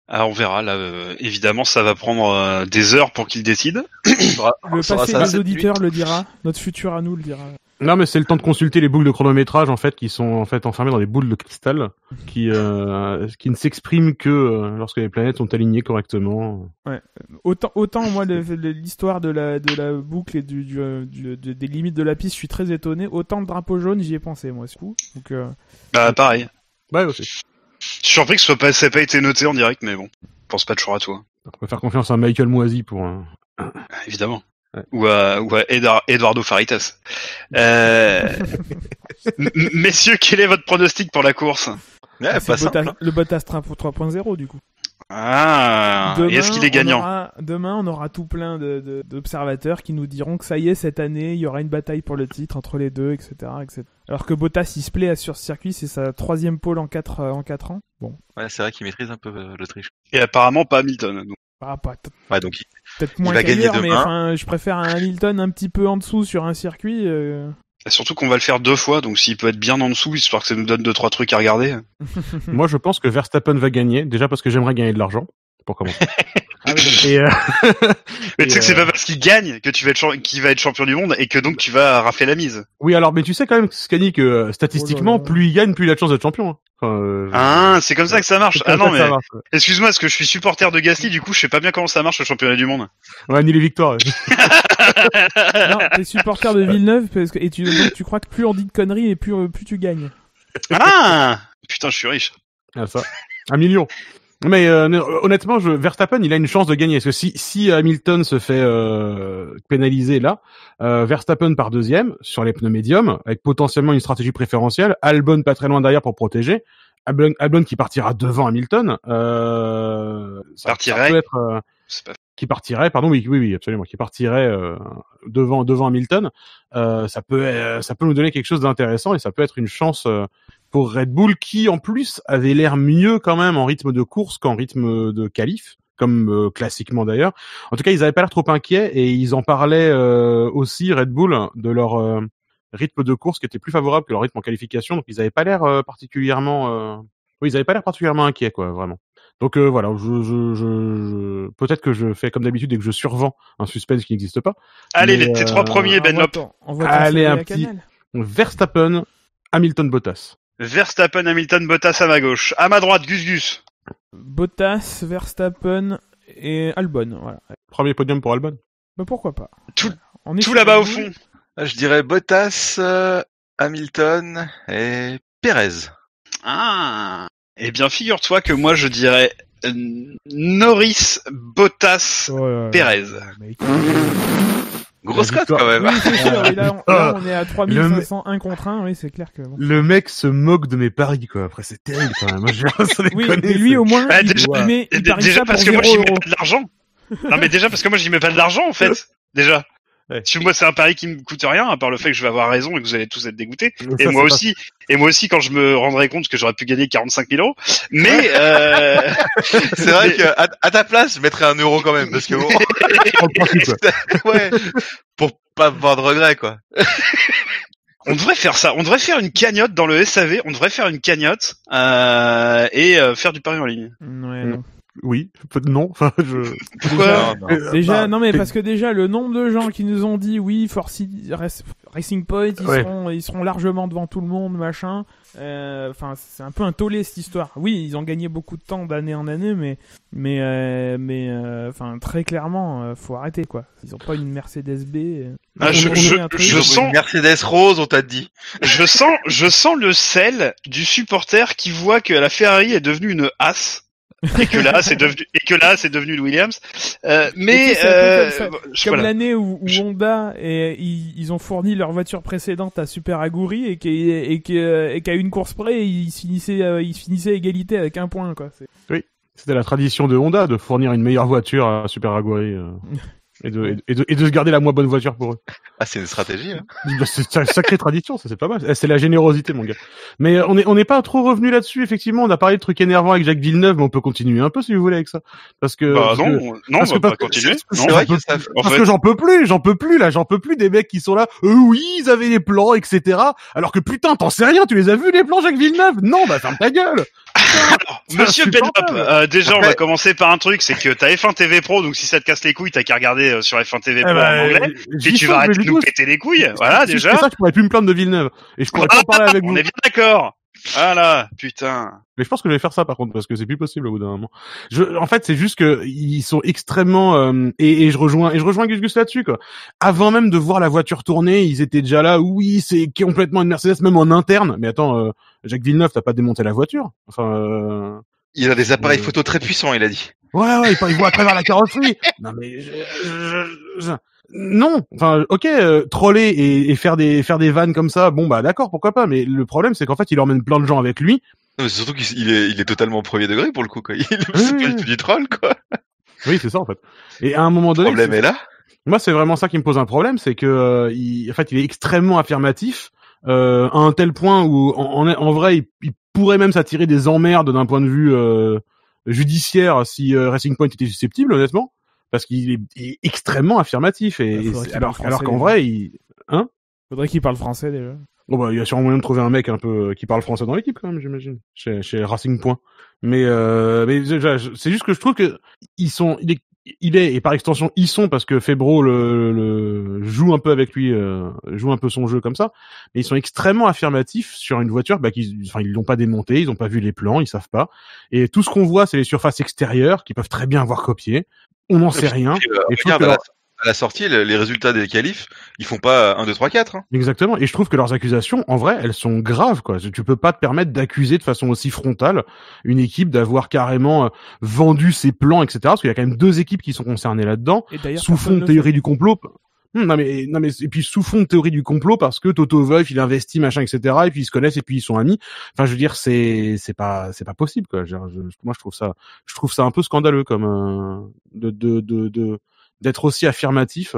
Ah, on verra, là, évidemment, ça va prendre des heures pour qu'ils décident. Le passé des auditeurs le dira, notre futur à nous le dira. Non, mais c'est le temps de consulter les boucles de chronométrage, en fait, qui sont, en fait, enfermées dans des boules de cristal, qui ne s'expriment que lorsque les planètes sont alignées correctement. Ouais. Autant, moi, l'histoire de la boucle et des limites de la piste, je suis très étonné. Autant le drapeau jaune, j'y ai pensé, moi, ce coup. Donc, Bah, pareil. Ouais, aussi. Je suis surpris que ça n'ait pas été noté en direct, mais bon. Je pense pas toujours à toi. On peut faire confiance à Michael Moisy pour Évidemment. Ouais. Ou à Eduardo Faritas. Messieurs, quel est votre pronostic pour la course? Ouais, pas simple. Le Bottas 3.0 du coup. Ah. Demain, et est-ce qu'il est gagnant? Demain, on aura tout plein d'observateurs qui nous diront que ça y est, cette année, il y aura une bataille pour le titre entre les deux, etc., etc. Alors que Bottas, il se plaît sur ce circuit, c'est sa 3e pole en 4 ans. Bon. Ouais, c'est vrai qu'il maîtrise un peu l'Autriche. Et apparemment pas Hamilton. Donc. Ouais, donc peut-être moins qu'ailleurs, mais enfin, je préfère un Hamilton un petit peu en dessous sur un circuit. Surtout qu'on va le faire 2 fois, donc s'il peut être bien en dessous, histoire que ça nous donne 2-3 trucs à regarder. Moi, je pense que Verstappen va gagner, déjà parce que j'aimerais gagner de l'argent, pour commencer. Et, Mais tu sais que c'est pas parce qu'il gagne que tu vas être qu'il va être champion du monde et que donc tu vas rafler la mise. oui, alors, mais tu sais quand même, Scani, que statistiquement, Oh là là. plus il gagne, plus il a de chance d'être champion. Hein. Enfin, Ah, c'est comme ça que ça marche. c'est Ah comme ça non, que ça mais marche, ouais. excuse-moi, parce que je suis supporter de Gasly, du coup, je sais pas bien comment ça marche le championnat du monde. Ouais, ni les victoires. Non, t'es supporter de Villeneuve parce que donc tu crois que plus on dit de conneries et plus tu gagnes. Ah, putain, je suis riche. Ah, ça. 1 million. Mais honnêtement, Verstappen, il a une chance de gagner. Parce que si Hamilton se fait pénaliser là, Verstappen part deuxième sur les pneus médiums, avec potentiellement une stratégie préférentielle. Albon pas très loin derrière pour protéger. Albon qui partira devant Hamilton. Ça Partirait. peut être C'est pas... qui partirait, pardon, oui, absolument, qui partirait devant Hamilton. Ça peut nous donner quelque chose d'intéressant et ça peut être une chance pour Red Bull qui en plus avait l'air mieux quand même en rythme de course qu'en rythme de qualif, comme classiquement d'ailleurs. En tout cas, ils avaient pas l'air trop inquiets et ils en parlaient aussi Red Bull de leur rythme de course qui était plus favorable que leur rythme en qualification. Donc ils avaient pas l'air particulièrement inquiets quoi, vraiment. Donc voilà, peut-être que je fais comme d'habitude et que je survends un suspense qui n'existe pas. Allez, Mais, tes trois premiers, Benlop. Allez, un petit Verstappen, Hamilton, Bottas. Verstappen, Hamilton, Bottas à ma gauche. À ma droite, Gus. Bottas, Verstappen et Albon, voilà. Premier podium pour Albon. Bah pourquoi pas. Tout On est Tout sur là-bas Red au Bull. fond. Je dirais Bottas, Hamilton et Perez. Ah. Eh bien, figure-toi que moi, je dirais Norris, Bottas, Oh là là, Perez. mec. Grosse La cote quand même. Oui, c'est sûr, oui, là, on est à 3501 contre 1, oui, c'est clair que bon. Le mec se moque de mes paris, quoi. Après, c'est terrible, quand même. Oui, mais lui, au moins, Ah, il déjà- met, il parie Déjà ça parce pour que moi, 0 j'y mets euros. pas de l'argent. Non, mais déjà parce que moi, j'y mets pas de l'argent, en fait. Déjà. Ouais. Si moi, c'est un pari qui me coûte rien, à part le fait que je vais avoir raison et que vous allez tous être dégoûtés. Ça, Et moi c'est aussi, quand je me rendrai compte que j'aurais pu gagner 45 000 euros. Mais, C'est vrai que à ta place, je mettrais 1 euro quand même parce que bon, pas le principe, quoi. ouais, pour pas avoir de regrets quoi. on devrait faire ça. On devrait faire une cagnotte dans le SAV. On devrait faire une cagnotte, et faire du pari en ligne. Ouais, non. Oui, non, enfin, Pourquoi? Non, non. Déjà, bah, non, mais c'est- parce que déjà, le nombre de gens qui nous ont dit oui, Racing Point, Ouais. ils seront largement devant tout le monde, machin. Enfin, c'est un peu un tollé cette histoire. Oui, ils ont gagné beaucoup de temps d'année en année, enfin, très clairement, faut arrêter quoi. Ils ont pas une Mercedes B. Ah, On je aurait un truc. je sens- Une Mercedes rose, on t'a dit. Je sens le sel du supporter qui voit que la Ferrari est devenue une Haas. Et que là, c'est devenu le Williams. Mais, Et c'est un peu je- Comme voilà. l'année où Honda et ils ont fourni leur voiture précédente à Super Aguri et qu'à une course près ils finissaient à égalité avec 1 point quoi. C'était la tradition de Honda de fournir une meilleure voiture à Super Aguri et de se garder la moins bonne voiture pour eux. Ah, c'est une stratégie. Hein. C'est une sacrée tradition, ça c'est pas mal. C'est la générosité, mon gars. Mais on n'est pas trop revenu là-dessus. Effectivement, on a parlé de trucs énervants avec Jacques Villeneuve, mais on peut continuer un peu si vous voulez avec ça. Parce que Bah, parce non, que- non, parce on que- va pas parce que- continuer. c'est Non, vrai j'en que ça- peux- en parce fait- que j'en peux plus des mecs qui sont là. Oui, ils avaient les plans, etc. Alors que putain, t'en sais rien, tu les as vus les plans, Jacques Villeneuve? Non, bah ferme ta gueule. Alors, C'est Monsieur Benlop, insupportable. déjà, on Après- va commencer par un truc, c'est que t'as F1 TV Pro, donc si ça te casse les couilles, t'as qu'à regarder sur F1 TV Pro en anglais. Et tu vas arrêter de nous péter les couilles. Voilà, Si je déjà. fais ça, je pourrais plus me plaindre de Villeneuve. Et je pourrais pas en parler avec vous. On est bien d'accord. Voilà, putain. Mais je pense que je vais faire ça par contre parce que c'est plus possible au bout d'un moment. En fait, c'est juste que ils sont extrêmement et je rejoins Gus là-dessus quoi. Avant même de voir la voiture tourner, ils étaient déjà là. Oui, c'est complètement une Mercedes même en interne. Mais attends, Jacques Villeneuve, t'as pas démonté la voiture. Enfin. Il a des appareils photo très puissants, il a dit. Ouais, il voit à travers la carrosserie. Non mais non, enfin ok, troller et faire des vannes comme ça, bon bah d'accord, pourquoi pas. Mais le problème c'est qu'en fait il emmène plein de gens avec lui. Non, mais c'est surtout qu'il est totalement au premier degré pour le coup, quoi. C'est pas oui. du troll, quoi. Oui, c'est ça en fait. Et à un moment Le donné, problème est là. moi c'est vraiment ça qui me pose un problème, c'est que il est extrêmement affirmatif à un tel point où en vrai il pourrait même s'attirer des emmerdes d'un point de vue judiciaire si Racing Point était susceptible, honnêtement, parce qu'il est extrêmement affirmatif alors qu'en vrai Faudrait qu'il parle français déjà. bon bah il y a sûrement moyen de trouver un mec un peu qui parle français dans l'équipe quand même, j'imagine, chez Racing Point. Mais c'est juste que je trouve que il est il est, et par extension ils sont, parce que Febro joue un peu avec lui, joue un peu son jeu comme ça, mais ils sont extrêmement affirmatifs sur une voiture ils l'ont pas démontée, ils ont pas vu les plans, ils savent pas, et tout ce qu'on voit c'est les surfaces extérieures qui peuvent très bien avoir copié, on n'en sait rien. Et regarde, à la sortie, les résultats des qualifs, ils font pas 1, 2, 3, 4. Hein. Exactement, et je trouve que leurs accusations, en vrai, elles sont graves, quoi. Tu peux pas te permettre d'accuser de façon aussi frontale une équipe d'avoir carrément vendu ses plans, etc. Parce qu'il y a quand même 2 équipes qui sont concernées là-dedans, sous fond de théorie du complot. Non mais et puis sous fond de théorie du complot parce que Toto Wolff il investit machin etc. et puis ils se connaissent et puis ils sont amis. Enfin je veux dire c'est pas possible quoi. Moi je trouve ça un peu scandaleux comme d'être aussi affirmatif.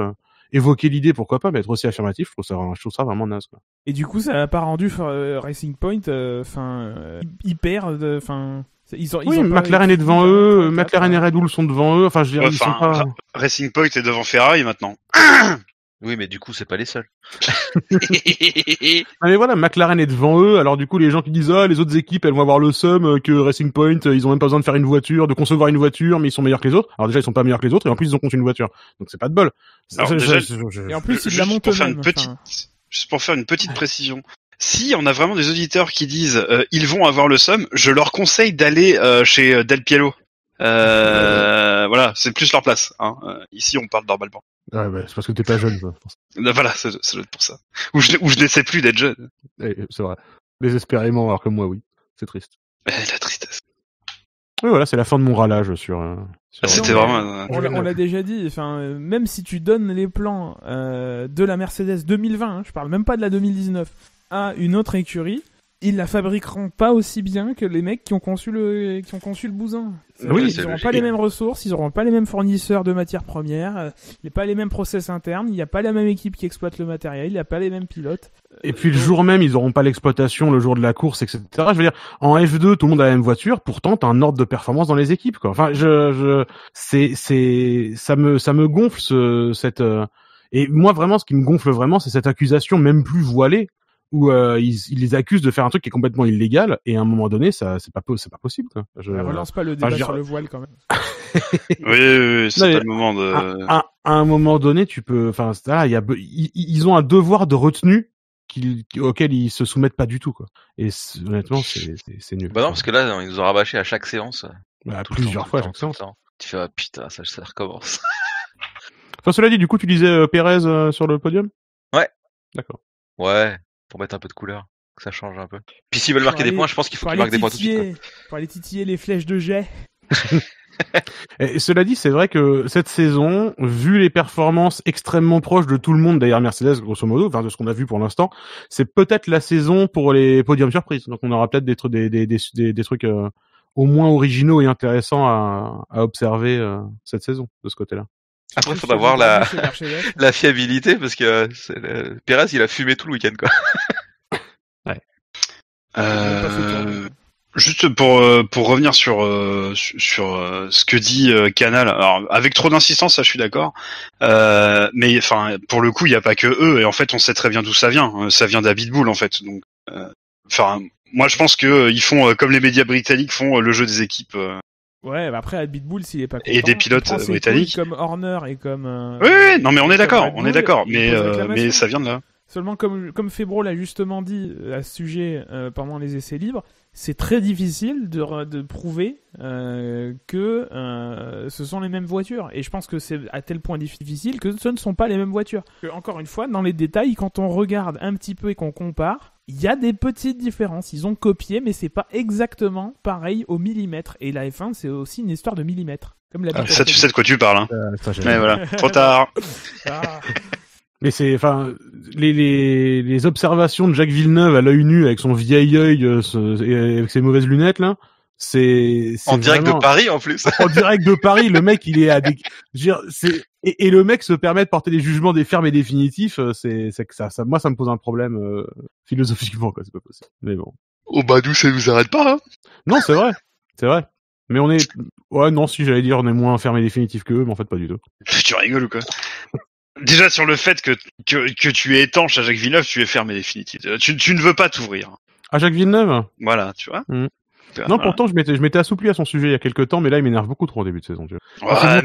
Évoquer l'idée pourquoi pas, mais être aussi affirmatif, je trouve ça vraiment naze quoi. Et du coup ça n'a pas rendu Racing Point hyper ils ont McLaren est devant eux, McLaren et Red Bull sont devant eux, enfin je veux dire ils sont pas... Racing Point est devant Ferrari maintenant. Oui, mais du coup, c'est pas les seuls. Mais voilà, McLaren est devant eux, alors du coup, les gens qui disent, les autres équipes, elles vont avoir le seum que Racing Point, ils ont même pas besoin de faire une voiture, de concevoir une voiture, mais ils sont meilleurs que les autres. Alors déjà, ils sont pas meilleurs que les autres, et en plus, ils ont conçu une voiture. Donc c'est pas de bol. Alors, et en plus, ils la montent eux-mêmes. Juste pour faire une petite précision. Si on a vraiment des auditeurs qui disent, ils vont avoir le seum, je leur conseille d'aller chez Del Piero. Voilà, c'est plus leur place. Hein. Ici, on parle normalement. Ouais, c'est parce que t'es pas jeune, quoi. Voilà, ça doit être pour ça. Ou je n'essaie plus d'être jeune. C'est vrai. Désespérément, alors que moi, oui. C'est triste. La tristesse. Oui, voilà, c'est la fin de mon râlage sur c'était vraiment... On l'a déjà dit, même si tu donnes les plans de la Mercedes 2020, je parle même pas de la 2019, à une autre écurie, ils la fabriqueront pas aussi bien que les mecs qui ont conçu le bousin. Oui, ils n'auront pas les mêmes ressources, ils n'auront pas les mêmes fournisseurs de matières premières, il n'y a pas les mêmes process internes, il n'y a pas la même équipe qui exploite le matériel, il n'y a pas les mêmes pilotes. Et puis le jour même, ils n'auront pas l'exploitation le jour de la course, etc. Je veux dire, en F2, tout le monde a la même voiture, pourtant t'as un ordre de performance dans les équipes, quoi. Enfin, ça me gonfle et moi vraiment, ce qui me gonfle vraiment, c'est cette accusation même plus voilée, où ils les accusent de faire un truc qui est complètement illégal, et à un moment donné ça c'est pas possible quoi. Relance pas le débat sur le voile quand même. oui, c'est pas le moment de à un moment donné tu peux, ils ont un devoir de retenue auquel ils se soumettent pas du tout quoi, et honnêtement c'est nul. Bah non, parce que là ils nous ont rabâché à chaque séance, plusieurs fois à chaque séance. Tu fais putain, ça recommence. Enfin, cela dit, du coup tu disais Pérez sur le podium. Ouais, d'accord. Ouais, pour mettre un peu de couleur, que ça change un peu. Puis s'ils veulent marquer des points, je pense qu'il faut qu'ils marquent des points tout de suite. Quoi. Pour aller titiller les flèches de jet. Et cela dit, c'est vrai que cette saison, vu les performances extrêmement proches de tout le monde derrière Mercedes, grosso modo, de ce qu'on a vu pour l'instant, c'est peut-être la saison pour les podiums surprises. Donc on aura peut-être des trucs au moins originaux et intéressants à observer cette saison de ce côté-là. Après, il faudra voir la fiabilité, parce que Pérez, il a fumé tout le week-end, quoi. Ouais. Juste pour revenir sur ce que dit Canal, alors avec trop d'insistance, ça je suis d'accord, mais enfin pour le coup il y a pas que eux, et en fait on sait très bien d'où ça vient. Ça vient d'Abitbull en fait, donc moi je pense que ils font comme les médias britanniques font le jeu des équipes. Ouais, bah après Abitbull s'il est pas content, et des pilotes britanniques comme Horner et comme oui, non mais on est d'accord, mais ça vient de là. Seulement comme Febro l'a justement dit à ce sujet pendant les essais libres, c'est très difficile de prouver que ce sont les mêmes voitures. Et je pense que c'est à tel point difficile que ce ne sont pas les mêmes voitures. Encore une fois, dans les détails, quand on regarde un petit peu et qu'on compare, il y a des petites différences. Ils ont copié, mais c'est pas exactement pareil au millimètre. Et la F1, c'est aussi une histoire de millimètres. Comme ça, tu sais de quoi tu parles. Hein. Mais voilà, trop tard. Mais c'est, les observations de Jacques Villeneuve à l'œil nu avec son vieil œil et avec ses mauvaises lunettes là, c'est en direct de Paris en plus. En direct de Paris, le mec il est à des, et le mec se permet de porter des jugements des fermes et définitifs, c'est que ça, moi ça me pose un problème philosophiquement quoi, c'est pas possible. Mais bon. Oh bah nous ça nous arrête pas. Hein. Non c'est vrai. Mais on est, ouais non si j'allais dire on est moins ferme et définitif que eux, mais en fait pas du tout. Tu rigoles ou quoi? Déjà sur le fait que tu es étanche à Jacques Villeneuve, tu es fermé définitivement. Tu ne veux pas t'ouvrir. À Jacques Villeneuve? Voilà, tu vois. Non, pourtant, je m'étais assoupli à son sujet il y a quelques temps, mais là, il m'énerve beaucoup trop au début de saison. Ouais,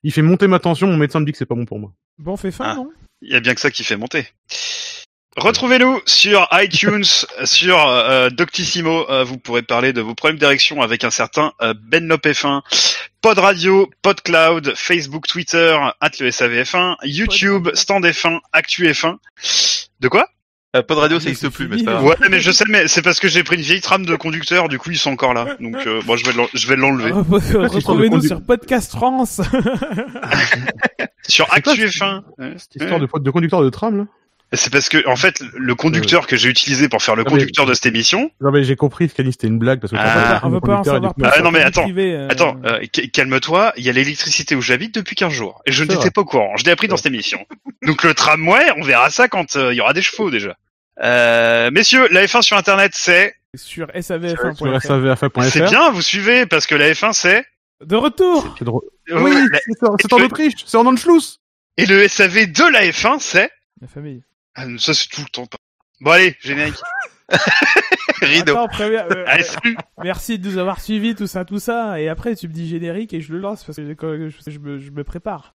Il fait monter ma tension, mon médecin me dit que c'est pas bon pour moi. Bon, on fait fin, non? Il y a bien que ça qui fait monter. Retrouvez-nous sur iTunes, sur Doctissimo. Vous pourrez parler de vos problèmes d'érection avec un certain Benlop F1. Pod Radio, Pod Cloud, Facebook, Twitter, le SAVF1, YouTube, Stand F1, Actu F1. De quoi? Pod Radio, ça n'existe plus, mais c'est pas grave. Ouais, mais je sais, mais c'est parce que j'ai pris une vieille trame de conducteur, du coup ils sont encore là. Donc bon, je vais l'enlever. Retrouvez-nous sur Podcast France. Sur Actu F1. Cette histoire de conducteur de tram, là. C'est parce que, en fait, le conducteur que j'ai utilisé pour faire le conducteur de cette émission. Non, mais j'ai compris, Scanny, c'était une blague, parce que on veut pas en savoir plus. Non, mais attends, calme-toi, il y a l'électricité où j'habite depuis 15 jours. Et je n'étais pas au courant. Je l'ai appris dans cette émission. Donc le tramway, on verra ça quand il y aura des chevaux, déjà. Messieurs, la F1 sur Internet, c'est... Sur SAVF1.fr. Sur SAVF1.fr. C'est bien, vous suivez, parce que la F1, c'est... De retour. Oui, c'est en Autriche, c'est en Anschluss. Et le SAV de la F1, c'est... La famille. Ça, c'est tout le temps. Bon, allez, générique. Rideau. Attends, Allez, salut. merci de nous avoir suivis, tout ça. Et après, tu me dis générique et je le lance parce que je me prépare.